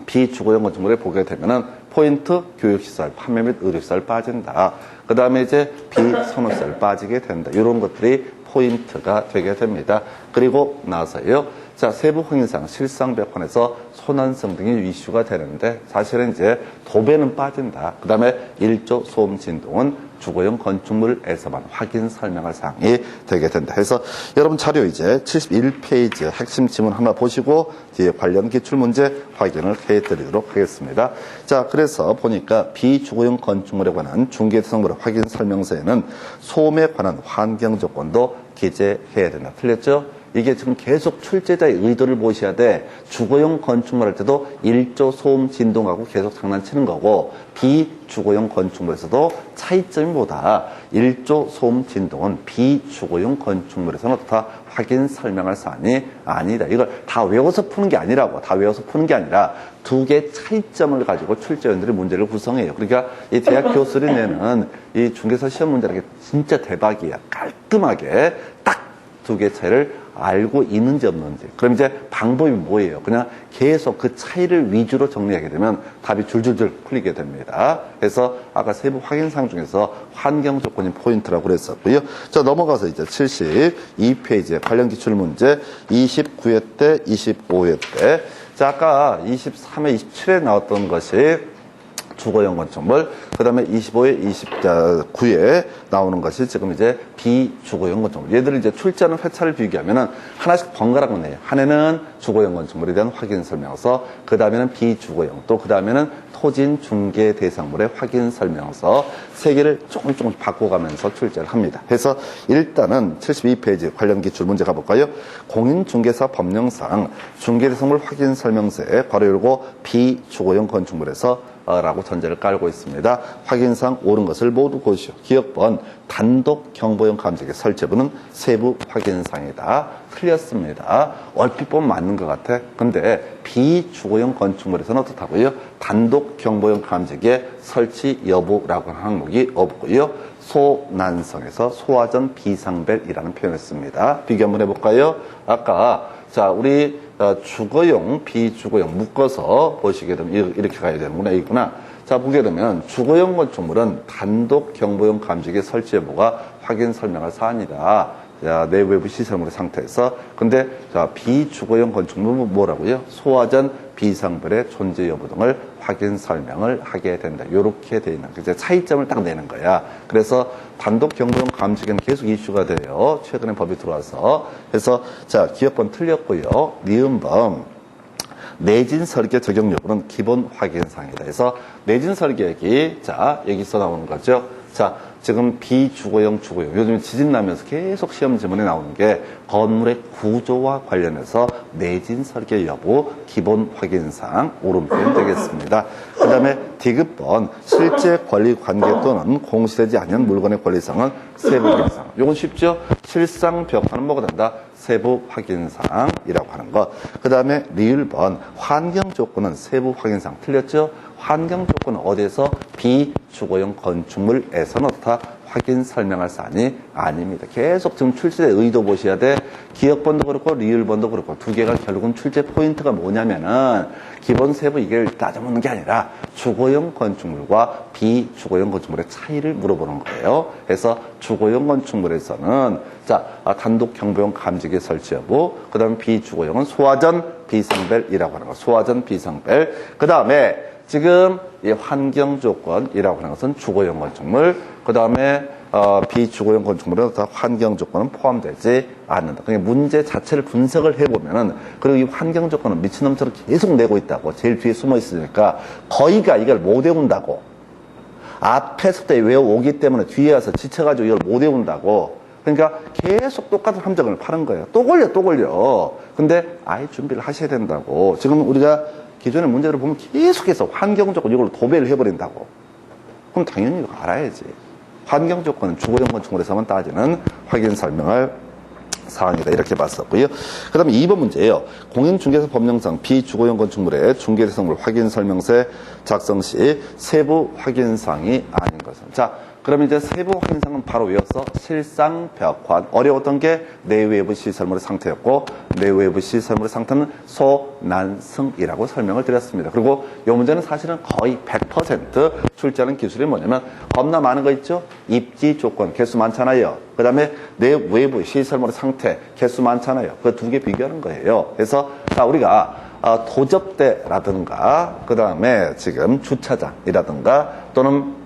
비주거용 건축물에 보게 되면은 포인트 교육시설, 판매 및 의료시설 빠진다. 그 다음에 이제 비선호시설 빠지게 된다. 이런 것들이 포인트가 되게 됩니다. 그리고 나서요. 자, 세부 확인상 실상벽환에서 소난성 등이 이슈가 되는데 사실은 이제 도배는 빠진다. 그 다음에 일조 소음 진동은 주거용 건축물에서만 확인 설명할 사항이 되게 된다. 해서 여러분 자료 이제 71페이지 핵심 지문 하나 보시고 뒤에 관련 기출문제 확인을 해드리도록 하겠습니다. 자, 그래서 보니까 비주거용 건축물에 관한 중개대상물의 확인 설명서에는 소음에 관한 환경 조건도 기재해야 된다. 틀렸죠? 이게 지금 계속 출제자의 의도를 보셔야 돼. 주거용 건축물 할 때도 일조 소음 진동하고 계속 장난치는 거고, 비주거용 건축물에서도 차이점이 뭐다. 일조 소음 진동은 비주거용 건축물에서는 다 확인 설명할 사안이 아니다. 이걸 다 외워서 푸는 게 아니라고. 다 외워서 푸는 게 아니라 두 개의 차이점을 가지고 출제위원들이 문제를 구성해요. 그러니까 이 대학 교수들이 내는 이 중개사 시험 문제라는 게 진짜 대박이야. 깔끔하게 딱 두 개의 차이를 알고 있는지 없는지. 그럼 이제 방법이 뭐예요? 그냥 계속 그 차이를 위주로 정리하게 되면 답이 줄줄줄 풀리게 됩니다. 그래서 아까 세부 확인사항 중에서 환경 조건이 포인트라고 그랬었고요. 자, 넘어가서 이제 72페이지에 관련 기출 문제 29회 때, 25회 때. 자, 아까 23회, 27회 나왔던 것이 주거용 건축물, 그 다음에 25회, 29회 나오는 것이 지금 이제 비주거용 건축물. 얘들을 이제 출제하는 회차를 비교하면은 하나씩 번갈아 가네요. 한 해는 주거용 건축물에 대한 확인 설명서, 그 다음에는 비주거용, 또 그 다음에는 토진 중개 대상물의 확인 설명서 세 개를 조금 바꿔가면서 출제를 합니다. 그래서 일단은 72페이지 관련 기출 문제 가볼까요? 공인중개사 법령상 중개대상물 확인 설명서에 괄호 열고 비주거용 건축물에서 라고 전제를 깔고 있습니다. 확인상 옳은 것을 모두 고르시오. 기억번 단독 경보용 감지기 설치부는 세부 확인상이다. 틀렸습니다. 얼핏 보면 맞는 것 같아. 근데 비주거용 건축물에서는 어떻다고요? 단독 경보용 감지기의 설치 여부라고 하는 항목이 없고요. 소난성에서 소화전 비상벨이라는 표현을 씁니다. 비교 한번 해볼까요? 아까 자 우리 주거용, 비주거용 묶어서 보시게 되면 이렇게 가야 되는구나, 이구나. 자, 보게 되면 주거용 건축물은 단독 경보용 감지기 설치 여부가 확인 설명할 사안이다. 자, 내외부 시설물의 상태에서. 근데, 자, 비주거용 건축물은 뭐라고요? 소화전, 비상벨의 존재 여부 등을 확인 설명을 하게 된다. 요렇게 돼 있는, 이제 차이점을 딱 내는 거야. 그래서 단독 경보용 감지기는 계속 이슈가 돼요. 최근에 법이 들어와서. 그래서, 자, 기업번 틀렸고요. 니은번. 내진 설계 적용 여부는 기본 확인사항이다. 그래서 내진 설계액이, 자, 여기서 나오는 거죠. 자, 지금 비주거용, 주거용. 요즘 지진 나면서 계속 시험 지문에 나오는 게 건물의 구조와 관련해서 내진 설계 여부 기본 확인사항 오른편 되겠습니다. 그 다음에 디귿번 실제 권리 관계 또는 공시되지 않은 물건의 권리사항은 세부 확인사항. 요건 쉽죠? 실상 벽화는 뭐가 된다? 세부 확인사항이라고 하는 것. 그 다음에 리을번 환경 조건은 세부 확인사항. 틀렸죠? 환경 조건은 어디에서? 비주거용 건축물에서는 어떻다? 확인 설명할 사안이 아닙니다. 계속 지금 출제의 의도 보셔야 돼. 기억번도 그렇고 리을번도 그렇고 두 개가 결국은 출제 포인트가 뭐냐면은 기본 세부 이걸 따져보는 게 아니라 주거용 건축물과 비주거용 건축물의 차이를 물어보는 거예요. 그래서 주거용 건축물에서는 자, 단독 경보용 감지기 설치 여부, 그 다음에 비주거용은 소화전 비상벨이라고 하는 거. 소화전 비상벨. 그 다음에 지금 이 환경 조건이라고 하는 것은 주거용 건축물, 그 다음에 비주거용 건축물은 다 환경 조건은 포함되지 않는다. 그러니까 문제 자체를 분석을 해보면은, 그리고 이 환경 조건은 미친놈처럼 계속 내고 있다고, 제일 뒤에 숨어 있으니까 거의가 이걸 못 외운다고. 앞에서부터 외워오기 때문에 뒤에 와서 지쳐가지고 이걸 못 외운다고. 그러니까 계속 똑같은 함정을 파는 거예요. 또 걸려. 근데 아예 준비를 하셔야 된다고. 지금 우리가 기존의 문제를 보면 계속해서 환경 조건 이걸로 도배를 해버린다고. 그럼 당연히 이거 알아야지. 환경 조건은 주거용 건축물에서만 따지는 확인 설명할 사항이다. 이렇게 봤었고요. 그 다음에 2번 문제예요. 공인중개사 법령상 비주거용 건축물의 중개대상물 확인 설명서 작성 시 세부 확인사항이 아닌 것은. 자, 그럼 이제 세부 확인사항은 바로 외웠어. 실상 벽환. 어려웠던 게 내외부 시설물의 상태였고, 내외부 시설물의 상태는 소난승이라고 설명을 드렸습니다. 그리고 이 문제는 사실은 거의 100% 출제하는 기술이 뭐냐면 겁나 많은 거 있죠? 입지 조건 개수 많잖아요. 그 다음에 내외부 시설물의 상태 개수 많잖아요. 그 두 개 비교하는 거예요. 그래서 자, 우리가 도접대라든가 그 다음에 지금 주차장이라든가 또는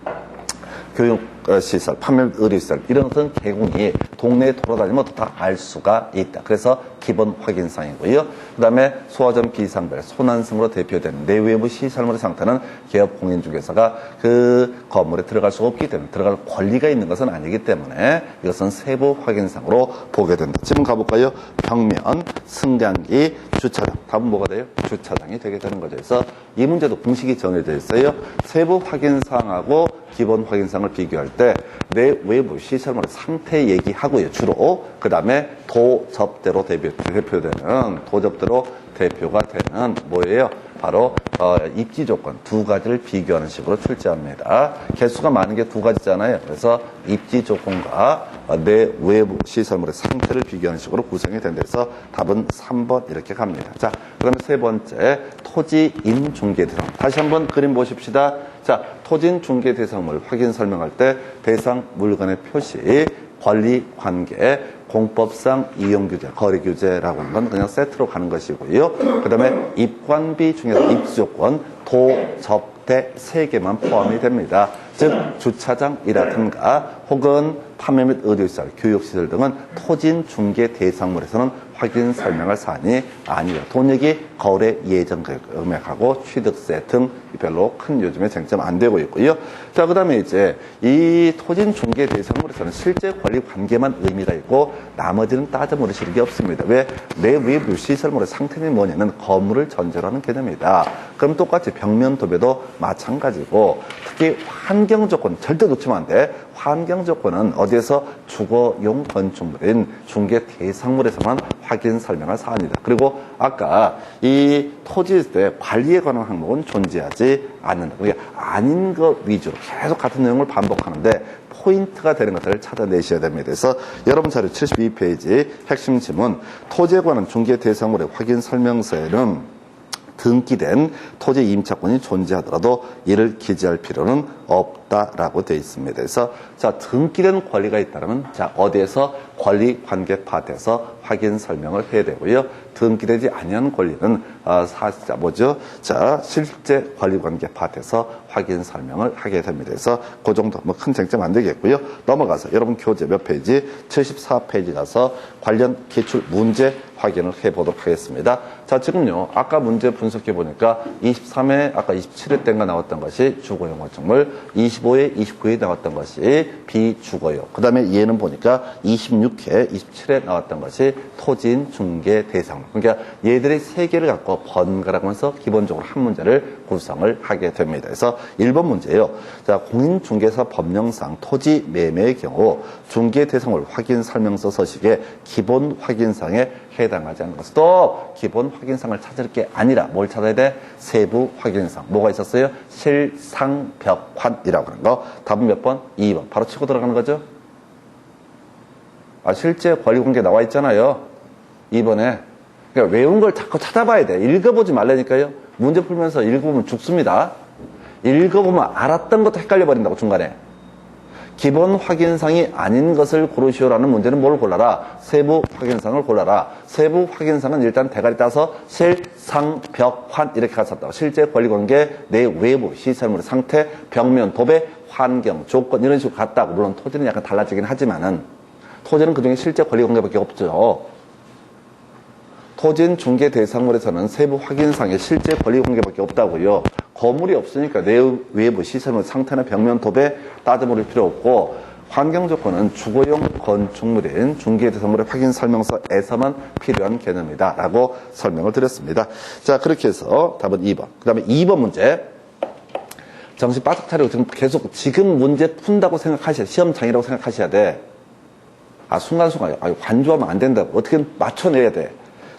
교육시설, 판매 의료시설 이런 것은 개공이 동네에 돌아다니면 다 알 수가 있다. 그래서 기본 확인사항이고요. 그 다음에 소화전 비상벨, 소난승으로 대표되는 내외부 시설물의 상태는 기업 공인중개사가 그 건물에 들어갈 수 없기 때문에 들어갈 권리가 있는 것은 아니기 때문에 이것은 세부 확인사항으로 보게 된다. 지금 가볼까요? 벽면, 승강기, 주차장. 답은 뭐가 돼요? 주차장이 되게 되는 거죠. 그래서 이 문제도 공식이 정해져 있어요. 세부 확인사항하고 기본 확인사항을 비교할 때 내외부 시설물의 상태 얘기하고요. 주로. 그 다음에 도접대로 도접대로 대표가 되는 뭐예요? 바로 입지 조건 두 가지를 비교하는 식으로 출제합니다. 개수가 많은 게 두 가지잖아요. 그래서 입지 조건과 내외부 시설물의 상태를 비교하는 식으로 구성이 된다. 그래서 답은 3번 이렇게 갑니다. 자, 그다음에 세 번째 토지인 중개 대상. 다시 한번 그림 보십시다. 자, 토지인 중개 대상물 확인 설명할 때 대상 물건의 표시, 권리 관계, 공법상 이용규제, 거래규제라고 하는 건 그냥 세트로 가는 것이고요. 그 다음에 입관비 중에서 입주조건, 도접대 3개만 포함이 됩니다. 즉 주차장이라든가 혹은 판매 및 의료시설, 교육시설 등은 토지인 중개 대상물에서는 확인 설명할 사안이 아니에요. 돈얘기, 거래 예정 금액하고 취득세 등 별로 큰 요즘에 쟁점 안 되고 있고요. 자, 그 다음에 이제 이 토지인 중개 대상물에서는 실제 권리 관계만 의미가 있고 나머지는 따져 물으시는 게 없습니다. 왜? 내외부 시설물의 상태는 뭐냐면 건물을 전제로 하는 개념이다. 그럼 똑같이 벽면 도배도 마찬가지고 특히 환경 조건 절대 놓치면 안 돼. 환경 조건은 어디에서 주거용 건축물인 중개 대상물에서만 확인 설명할 사안이다. 그리고 아까 이 토지에 관리에 관한 항목은 존재하지 않는다. 그러니까 아닌 것 위주로 계속 같은 내용을 반복하는데 포인트가 되는 것들을 찾아내셔야 됩니다. 그래서 여러분 자료 72페이지 핵심 지문 토지에 관한 중개 대상물의 확인 설명서에는 등기된 토지 임차권이 존재하더라도 이를 기재할 필요는 없다. 없다라고 되어 있습니다. 그래서 자, 등기된 권리가 있다면 자, 어디에서 권리 관계 파트에서 확인 설명을 해야 되고요. 등기되지 아니한 권리는 자, 실제 권리 관계 파트에서 확인 설명을 하게 됩니다. 그래서 그 정도 뭐 큰 쟁점 안 되겠고요. 넘어가서 여러분 교재 몇 페이지? 74페이지 가서 관련 기출 문제 확인을 해보도록 하겠습니다. 자, 지금요, 아까 문제 분석해 보니까 23회, 아까 27회 때인가 나왔던 것이 주거용 건축물, 25회, 29회 나왔던 것이 비주거용. 그 다음에 얘는 보니까 26회, 27회 나왔던 것이 토지인 중개 대상. 그러니까 얘들이 세 개를 갖고 번갈아가면서 기본적으로 한 문제를 구성을 하게 됩니다. 그래서 1번 문제예요. 자, 공인중개사 법령상 토지 매매의 경우 중개 대상을 확인 설명서 서식에 기본 확인상에 해당하지 않는 것은 또 기본 확인상을 찾을 게 아니라 뭘 찾아야 돼? 세부 확인상. 뭐가 있었어요? 실상벽환이라고 하는 거. 답은 몇 번? 2번. 바로 치고 들어가는 거죠? 실제 권리관계 나와 있잖아요. 2번에. 그러니까 외운 걸 자꾸 찾아봐야 돼. 읽어보지 말라니까요. 문제 풀면서 읽어보면 죽습니다. 읽어보면 알았던 것도 헷갈려 버린다고 중간에. 기본 확인상이 아닌 것을 고르시오라는 문제는 뭘 골라라? 세부 확인상을 골라라. 세부 확인상은 일단 대가리 따서 실상벽환 이렇게 갔었다고. 실제 권리관계, 내 외부 시설물의 상태, 벽면, 도배, 환경, 조건 이런 식으로 갔다고. 물론 토지는 약간 달라지긴 하지만은 토지는 그중에 실제 권리관계밖에 없죠. 토지인 중개 대상물에서는 세부 확인상에 실제 권리관계밖에 없다고요. 거물이 없으니까 내 외부 시설물 상태나 벽면 도배 따져볼 필요 없고, 환경 조건은 주거용 건축물인 중개 대상물의 확인 설명서에서만 필요한 개념이다 라고 설명을 드렸습니다. 자, 그렇게 해서 답은 2번. 그 다음에 2번 문제. 정신 바짝 차리고 지금 문제 푼다고 생각하셔야 돼. 시험장이라고 생각하셔야 돼. 순간순간 관조하면 안 된다고. 어떻게 맞춰내야 돼.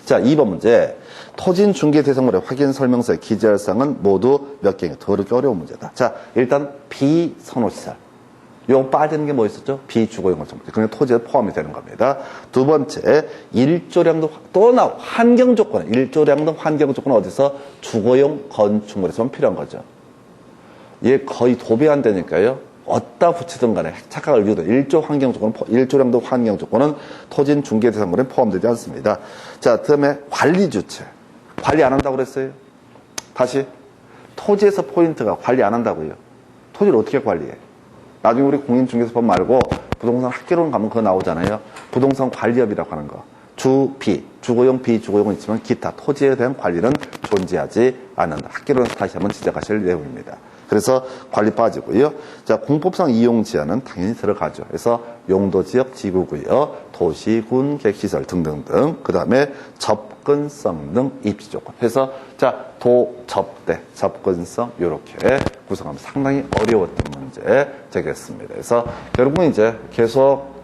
자, 2번 문제. 토지인 중개 대상물의 확인 설명서에 기재할 사항은 모두 몇 개인가? 더럽게 어려운 문제다. 자, 일단 비선호시설. 요거 빠지는 게 뭐 있었죠? 비주거용 건축물. 그러니까 토지에 포함이 되는 겁니다. 두 번째, 일조량도 또 나와. 환경 조건. 일조량 등 환경 조건은 어디서? 주거용 건축물에서만 필요한 거죠. 얘 거의 도배 안 되니까요. 어디다 붙이든 간에 착각을 이유도 일조량 등 환경 조건은 토지인 중개 대상물에 포함되지 않습니다. 자, 다음에 관리 주체. 관리 안 한다고 그랬어요? 다시. 토지에서 포인트가 관리 안 한다고요. 토지를 어떻게 관리해? 나중에 우리 공인중개사법 말고 부동산 학개론 가면 그거 나오잖아요. 부동산 관리업이라고 하는 거. 주거용, 비주거용은 있지만 기타 토지에 대한 관리는 존재하지 않는다. 학개론에서 다시 한번 지적하실 내용입니다. 그래서 관리 빠지고요. 자, 공법상 이용 제한은 당연히 들어가죠. 그래서 용도지역, 지구구역, 도시군, 객시설 등등등. 그 다음에 접근성 등 입지 조건. 해서 자, 접근성 이렇게 구성하면 상당히 어려웠던 문제 되겠습니다. 그래서 결국은 이제 계속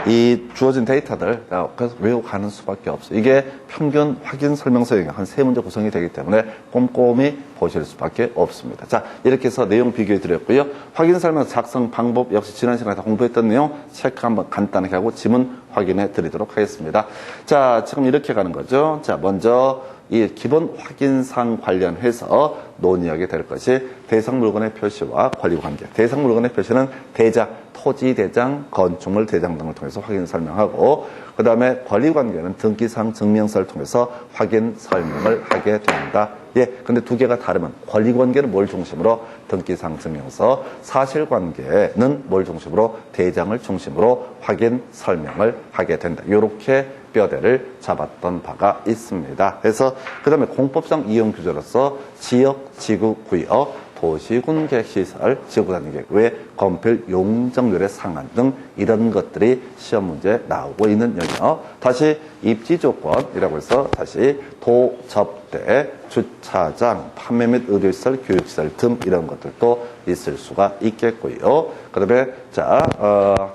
이 주어진 데이터들 계속 외워가는 수밖에 없어요. 이게 평균 확인 설명서에 한 3문제 구성이 되기 때문에 꼼꼼히 보실 수밖에 없습니다. 자, 이렇게 해서 내용 비교해 드렸고요. 확인 설명서 작성 방법 역시 지난 시간에 다 공부했던 내용 체크 한번 간단하게 하고 지문 확인해 드리도록 하겠습니다. 자, 지금 이렇게 가는 거죠. 자, 먼저 이 기본 확인상 관련해서 논의하게 될 것이 대상 물건의 표시와 권리 관계. 대상 물건의 표시는 대장, 토지 대장, 건축물 대장 등을 통해서 확인 설명하고, 그 다음에 권리 관계는 등기상 증명서를 통해서 확인 설명을 하게 된다. 예, 근데 두 개가 다르면 권리 관계는 뭘 중심으로? 등기상 증명서, 사실 관계는 뭘 중심으로? 대장을 중심으로 확인 설명을 하게 된다. 요렇게 뼈대를 잡았던 바가 있습니다. 그래서 그 다음에 공법상 이용 규제로서 지역, 지구, 구역, 도시군 객시설, 지구단계 외 건폐율 용적률의 상한 등 이런 것들이 시험 문제에 나오고 있는 영역. 다시 입지 조건이라고 해서 다시 도, 접대, 주차장, 판매 및 의료시설, 교육시설 등 이런 것들도 있을 수가 있겠고요. 그 다음에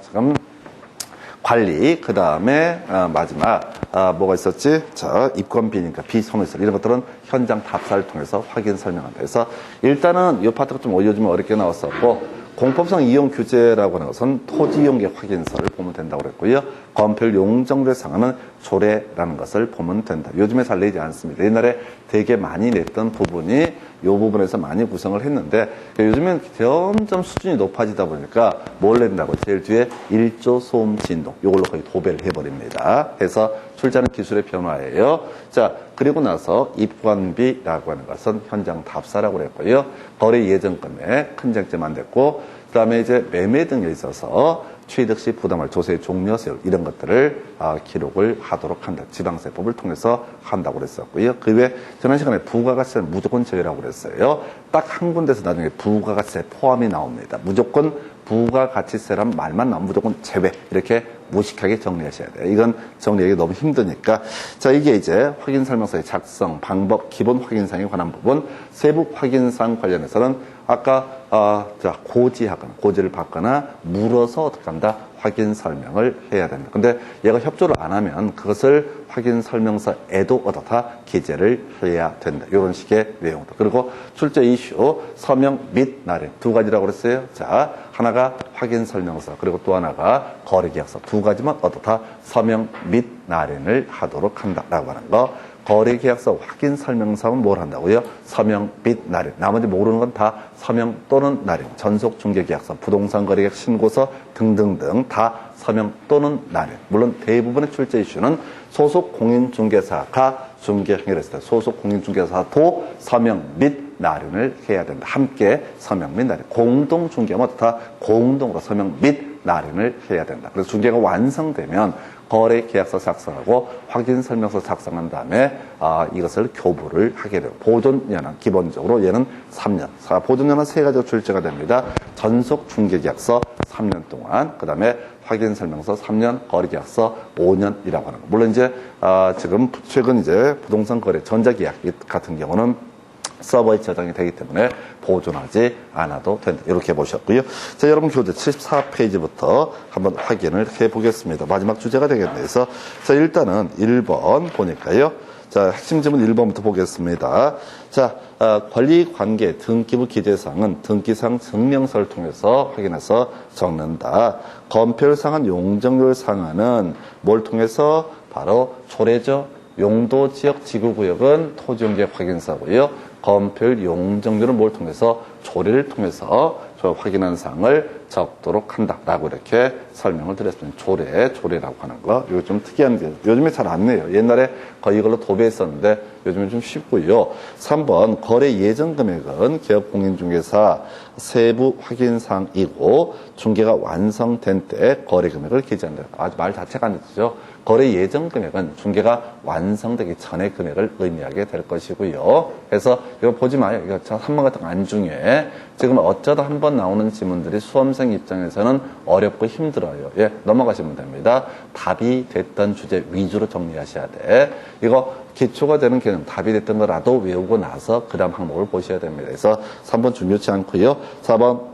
지금 관리, 그 다음에 마지막 뭐가 있었지? 자, 입건비니까 비선호시설 이런 것들은 현장 답사를 통해서 확인 설명한다. 그래서 일단은 이 파트가 좀 요즘에 어렵게 나왔었고, 공법상 이용 규제라고 하는 것은 토지 이용계 확인서를 보면 된다고 그랬고요. 건폐율 용적률에 상하는 조례라는 것을 보면 된다. 요즘에 잘 내지 않습니다. 옛날에 되게 많이 냈던 부분이 이 부분에서 많이 구성을 했는데 요즘엔 점점 수준이 높아지다 보니까 뭘 낸다고 제일 뒤에 1조 소음 진동 이걸로 거의 도배를 해버립니다. 해서 출제하는 기술의 변화예요. 자, 그리고 나서 입관비라고 하는 것은 현장 답사라고 그랬고요. 거래 예정 금액 큰 쟁점 안 됐고, 그 다음에 이제 매매 등에 있어서 취득 시 부담할 조세 종료 세율 이런 것들을 기록을 하도록 한다. 지방세법을 통해서 한다고 그랬었고요. 그 외에 지난 시간에 부가가치세는 무조건 제외라고 그랬어요. 딱 한 군데서 나중에 부가가치세 포함이 나옵니다. 무조건 부가가치세란 말만 나오면 무조건 제외 이렇게 무식하게 정리하셔야 돼요. 이건 정리하기 너무 힘드니까. 자, 이게 이제 확인설명서의 작성, 방법, 기본 확인사항에 관한 부분. 세부 확인사항 관련해서는 아까 자, 고지하거나 고지를 받거나 물어서 어떻게 한다? 확인 설명을 해야 된다. 근데 얘가 협조를 안 하면 그것을 확인 설명서에도 어떻다? 기재를 해야 된다. 이런 식의 내용들. 그리고 출제 이슈, 서명 및 날인 두 가지라고 그랬어요. 자, 하나가 확인 설명서, 그리고 또 하나가 거래계약서. 두 가지만 어떻다? 서명 및 날인을 하도록 한다라고 하는 거. 거래계약서 확인 설명서는 뭘 한다고요? 서명 및 날인. 나머지 모르는 건 다 서명 또는 날인. 전속중개계약서, 부동산 거래계약 신고서 등등등 다 서명 또는 날인. 물론 대부분의 출제 이슈는 소속 공인중개사가 중개 행위를 했을 때 소속 공인중개사도 서명 및 날인을 해야 된다. 함께 서명 및 날인. 공동 중개하면 어떻다? 공동으로 서명 및 날인을 해야 된다. 그래서 중개가 완성되면 거래 계약서 작성하고 확인 설명서 작성한 다음에 이것을 교부를 하게 되고, 보존연한 기본적으로 얘는 3년. 보존연한 세 가지가 출제가 됩니다. 전속 중개계약서 3년 동안, 그 다음에 확인 설명서 3년, 거래 계약서 5년이라고 하는 거. 물론 이제 지금 최근 이제 부동산 거래 전자계약 같은 경우는 서버에 저장이 되기 때문에 보존하지 않아도 된다. 이렇게 보셨고요. 자, 여러분 교재 74페이지부터 한번 확인을 해보겠습니다. 마지막 주제가 되겠네요. 그래서 자, 일단은 1번 보니까요. 자, 핵심 지문 1번부터 보겠습니다. 자, 권리관계 등기부 기재사항은 등기상 증명서를 통해서 확인해서 적는다. 검표상한 용적률 상한은 뭘 통해서? 바로 조례죠. 용도지역 지구구역은 토지용지역 확인서고요. 검표율 용적률은 뭘 통해서? 조례를 통해서 확인한 사항을 적도록 한다라고 이렇게 설명을 드렸습니다. 조례라고 하는 거. 이거 좀 특이한 게 요즘에 잘 안 내요. 옛날에 거의 이걸로 도배했었는데 요즘은 좀 쉽고요. 3번 거래 예정 금액은 개업공인중개사 세부 확인 사항이고 중개가 완성된 때 거래 금액을 기재한다. 아주 말 자체가 안 되죠. 거래 예정 금액은 중개가 완성되기 전의 금액을 의미하게 될 것이고요. 그래서 이거 보지 마요. 이거 3번 같은 거 안 중요해. 지금 어쩌다 한 번 나오는 지문들이 수험생 입장에서는 어렵고 힘들어요. 예, 넘어가시면 됩니다. 답이 됐던 주제 위주로 정리하셔야 돼. 이거 기초가 되는 개념, 답이 됐던 거라도 외우고 나서 그 다음 항목을 보셔야 됩니다. 그래서 3번 중요치 않고요. 4번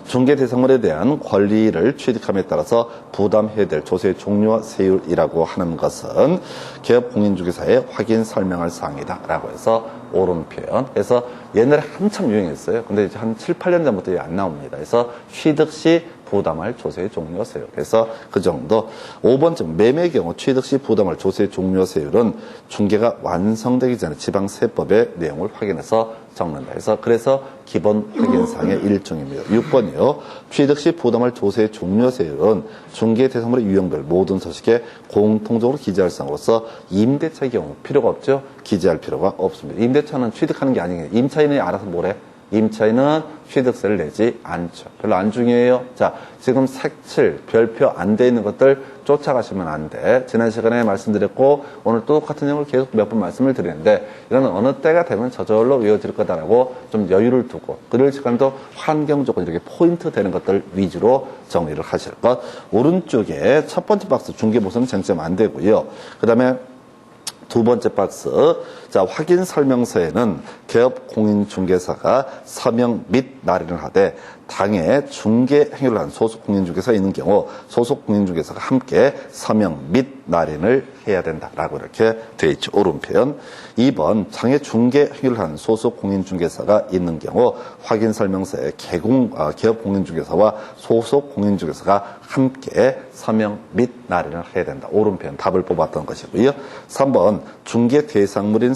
중개 대상물에 대한 권리를 취득함에 따라서 부담해야 될 조세 종료와 세율이라고 하는 것은 개업공인중개사에 확인 설명할 사항이다 라고 해서 옳은 표현. 그래서 옛날에 한참 유행했어요. 근데 이제 한 7, 8년 전부터 안 나옵니다. 그래서 취득 시 부담할 조세 종료 세율. 그래서 그 정도. 5번쯤 매매 경우 취득 시 부담할 조세 종료 세율은 중개가 완성되기 전에 지방세법의 내용을 확인해서 적는다. 그래서 기본 확인사항의 일종입니다. 6번이요. 취득 시 부담할 조세 종료 세율은 중개 대상물의 유형별 모든 서식에 공통적으로 기재할 사항으로서 임대차의 경우 필요가 없죠. 기재할 필요가 없습니다. 임대차는 취득하는 게 아니에요. 임차인이 알아서 뭐래? 임차인은 취득세를 내지 않죠. 별로 안 중요해요. 자, 지금 색칠, 별표 안 돼 있는 것들 쫓아가시면 안 돼. 지난 시간에 말씀드렸고 오늘 또 똑같은 내용을 계속 몇 번 말씀을 드리는데 이거는 어느 때가 되면 저절로 외워질 거다라고 좀 여유를 두고 그럴 시간도 환경적으로 이렇게 포인트 되는 것들 위주로 정리를 하실 것. 오른쪽에 첫 번째 박스 중개보수는 쟁점 안 되고요. 그 다음에 두 번째 박스, 자, 확인 설명서에는 개업공인중개사가 서명 및 날인을 하되 당해 중개 행위를 한 소속 공인중개사가 있는 경우 소속 공인중개사가 함께 서명 및 날인을 해야 된다라고 이렇게 되어 있죠. 옳은 표현. 2번 장애 중개 행위를 한 소속 공인중개사가 있는 경우 확인 설명서에 개업공인중개사와 소속 공인중개사가 함께 서명 및 날인을 해야 된다. 옳은 표현 답을 뽑았던 것이고요. 3번 중개 대상물인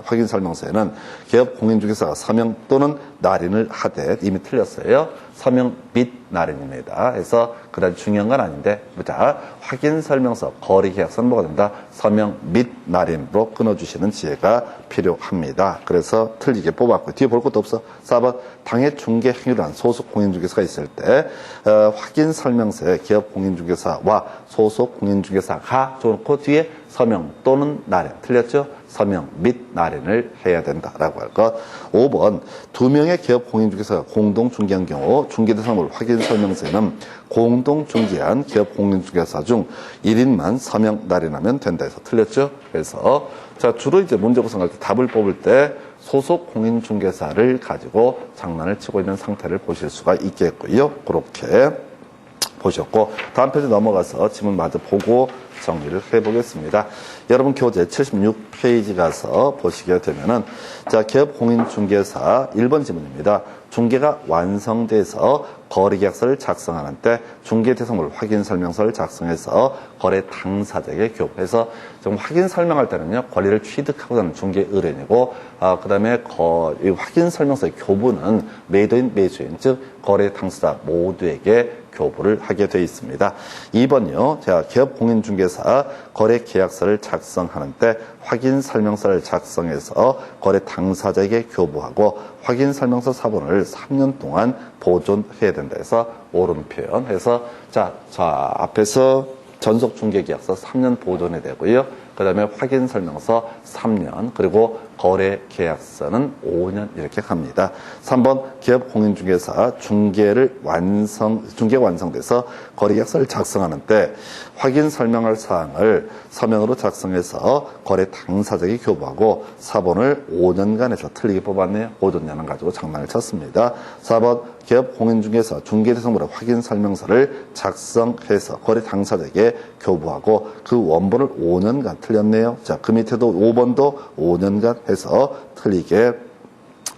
확인 설명서에는 기업 공인중개사가 서명 또는 날인을 하되 이미 틀렸어요. 서명 및 날인입니다. 그래서 그다지 중요한 건 아닌데, 보자. 확인 설명서, 거래계약서는 뭐가 된다? 서명 및 날인으로 끊어주시는 지혜가 필요합니다. 그래서 틀리게 뽑았고요. 뒤에 볼 것도 없어. 4번, 당해 중개 행위를 한 소속 공인중개사가 있을 때 확인 설명서에 기업 공인중개사와 소속 공인중개사가 좋고 뒤에 서명 또는 날인. 틀렸죠? 서명 및 날인을 해야 된다라고 할 것. 5번, 2명의 기업 공인중개사가 공동 중개한 경우 중개대상물 확인 설명서에는 공동 중개한 기업 공인중개사 중 1인만 서명 날인하면 된다 해서 틀렸죠? 그래서 자, 주로 이제 문제 구성할 때 답을 뽑을 때 소속 공인중개사를 가지고 장난을 치고 있는 상태를 보실 수가 있겠고요. 그렇게 보셨고, 다음 페이지 넘어가서 지문 마저 보고 정리를 해보겠습니다. 여러분 교재 76페이지 가서 보시게 되면은, 자, 기업 공인중개사 1번 지문입니다. 중개가 완성돼서 거래계약서를 작성하는 때 중개대상물 확인설명서를 작성해서 거래 당사자에게 교부해서 좀 확인 설명할 때는요, 권리를 취득하고자 하는 중개 의뢰인이고, 그 다음에 이 확인설명서의 교부는 매도인, 매수인, 즉 거래 당사자 모두에게 교부를 하게 되어 있습니다. 2번요. 자, 기업 공인중개사 거래 계약서를 작성하는 때 확인 설명서를 작성해서 거래 당사자에게 교부하고 확인 설명서 사본을 3년 동안 보존해야 된다 해서 옳은 표현 해서 자, 앞에서 전속 중개 계약서 3년 보존해야 되고요. 그 다음에 확인 설명서 3년, 그리고 거래 계약서는 5년 이렇게 갑니다. 3번, 기업 공인중개사 중개가 완성돼서 거래 계약서를 작성하는 때 확인 설명할 사항을 서명으로 작성해서 거래 당사자에게 교부하고 사본을 5년간 해서 틀리게 뽑았네요. 5년을 가지고 장난을 쳤습니다. 4번, 기업 공인중개사 중개대상물의 확인 설명서를 작성해서 거래 당사자에게 교부하고 그 원본을 5년간 틀렸네요. 자, 그 밑에도 5번도 5년간 해서 틀리게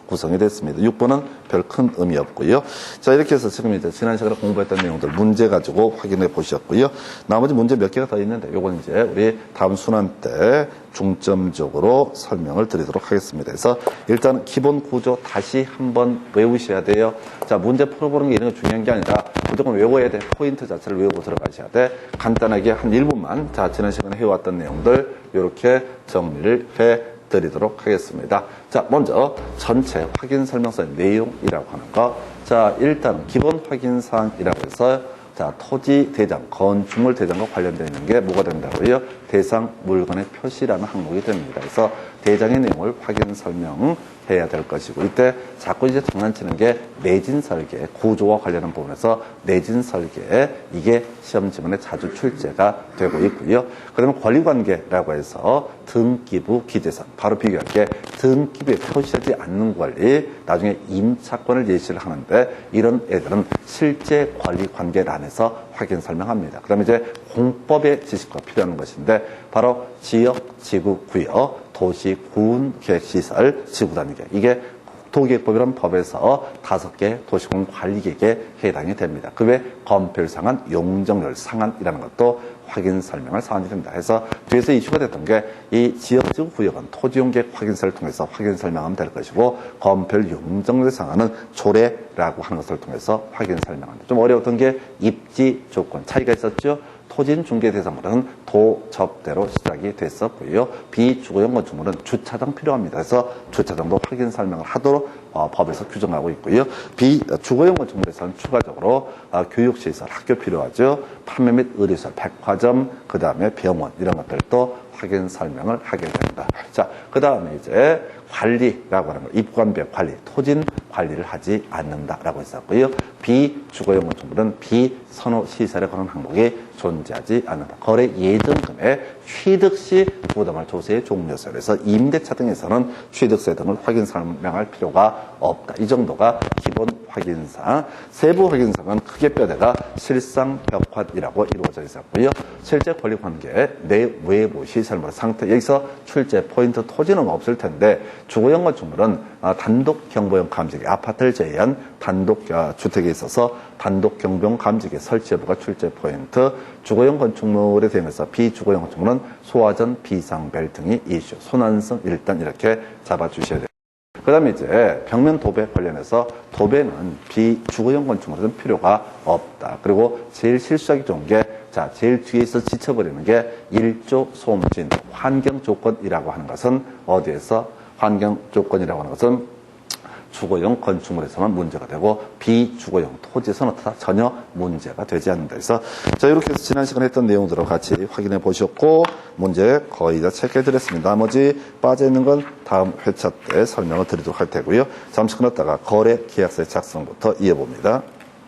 구성이 됐습니다. 6번은 별 큰 의미 없고요. 자, 이렇게 해서 지금 이제 지난 시간에 공부했던 내용들 문제 가지고 확인해 보셨고요. 나머지 문제 몇 개가 더 있는데 요건 이제 우리 다음 순환 때 중점적으로 설명을 드리도록 하겠습니다. 그래서 일단 기본 구조 다시 한번 외우셔야 돼요. 자, 문제 풀어보는 게 이런 게 중요한 게 아니라 무조건 외워야 돼. 포인트 자체를 외우고 들어가셔야 돼. 간단하게 한 1분만 자, 지난 시간에 해왔던 내용들 이렇게 정리를 해 드리도록 하겠습니다. 자, 먼저 전체 확인 설명서의 내용이라고 하는 거. 자, 일단 기본 확인 사항이라고 해서 자, 토지 대장, 건축물 대장과 관련되어 있는 게 뭐가 된다고요? 대상 물건의 표시라는 항목이 됩니다. 그래서 대장의 내용을 확인 설명해야 될 것이고, 이때 자꾸 이제 장난치는 게 내진 설계, 구조와 관련한 부분에서 내진 설계, 이게 시험 지문에 자주 출제가 되고 있고요. 그 다음에 권리관계라고 해서 등기부 기재선, 바로 비교할 게 등기부에 표시하지 않는 권리, 나중에 임차권을 예시를 하는데 이런 애들은 실제 권리관계란에서 확인 설명합니다. 그 다음에 이제 공법의 지식과 필요한 것인데 바로 지역, 지구, 구역, 도시, 군, 계획시설, 지구단위계획. 이게 도계획법이라는 법에서 5개 도시공 관리계획에 해당이 됩니다. 그 외 건폐율상한, 용적률 상한이라는 것도 확인 설명을 사안이 된다. 해서 뒤에서 이슈가 됐던 게 이 지역지구 구역은 토지용계획 확인서를 통해서 확인 설명하면 될 것이고, 건폐율 용적률 상한은 조례라고 하는 것을 통해서 확인 설명합니다. 좀 어려웠던 게 입지 조건 차이가 있었죠. 토지인 중개 대상물은 도접대로 시작이 됐었고요. 비주거용 건축물은 주차장 필요합니다. 그래서 주차장도 확인 설명을 하도록 법에서 규정하고 있고요. 비주거용 건축물에서는 추가적으로 교육시설, 학교 필요하죠. 판매 및 의료시설, 백화점, 그 다음에 병원 이런 것들도 확인 설명을 하게 된다. 자, 그 다음에 이제 관리라고 하는 거, 입관비역 관리, 토진 관리를 하지 않는다라고 했었고요. 비주거용 건축물은 비선호시설에 관한 항목이 존재하지 않는다. 거래 예정금의 취득시 부담할 조세의 종료세. 그래서 임대차 등에서는 취득세 등을 확인 설명할 필요가 없다. 이 정도가 기본 확인사항. 세부 확인사항은 크게 뼈대가 실상벽환이라고 이루어져 있었고요. 실제 권리관계, 내 외부 시설물 상태. 여기서 출제 포인트 토지는 없을 텐데 주거용 건축물은 단독 경보용 감지기, 아파트를 제외한 단독 주택에 있어서 단독 경보용 감지기 설치 여부가 출제 포인트. 주거용 건축물에 대응해서 비주거용 건축물은 소화전, 비상벨 등이 이슈. 손안성 일단 이렇게 잡아주셔야 돼요. 그 다음에 이제 벽면 도배 관련해서 도배는 비주거용 건축물은 필요가 없다. 그리고 제일 실수하기 좋은 게, 자, 제일 뒤에서 지쳐버리는 게 일조 소음진, 환경 조건이라고 하는 것은 어디에서 환경 조건이라고 하는 것은 주거용 건축물에서만 문제가 되고 비주거용 토지에서는 전혀 문제가 되지 않는다. 그래서 자, 이렇게 해서 지난 시간에 했던 내용들을 같이 확인해 보셨고 문제 거의 다 체크해 드렸습니다. 나머지 빠져있는 건 다음 회차 때 설명을 드리도록 할 테고요. 잠시 끊었다가 거래 계약서의 작성부터 이어봅니다.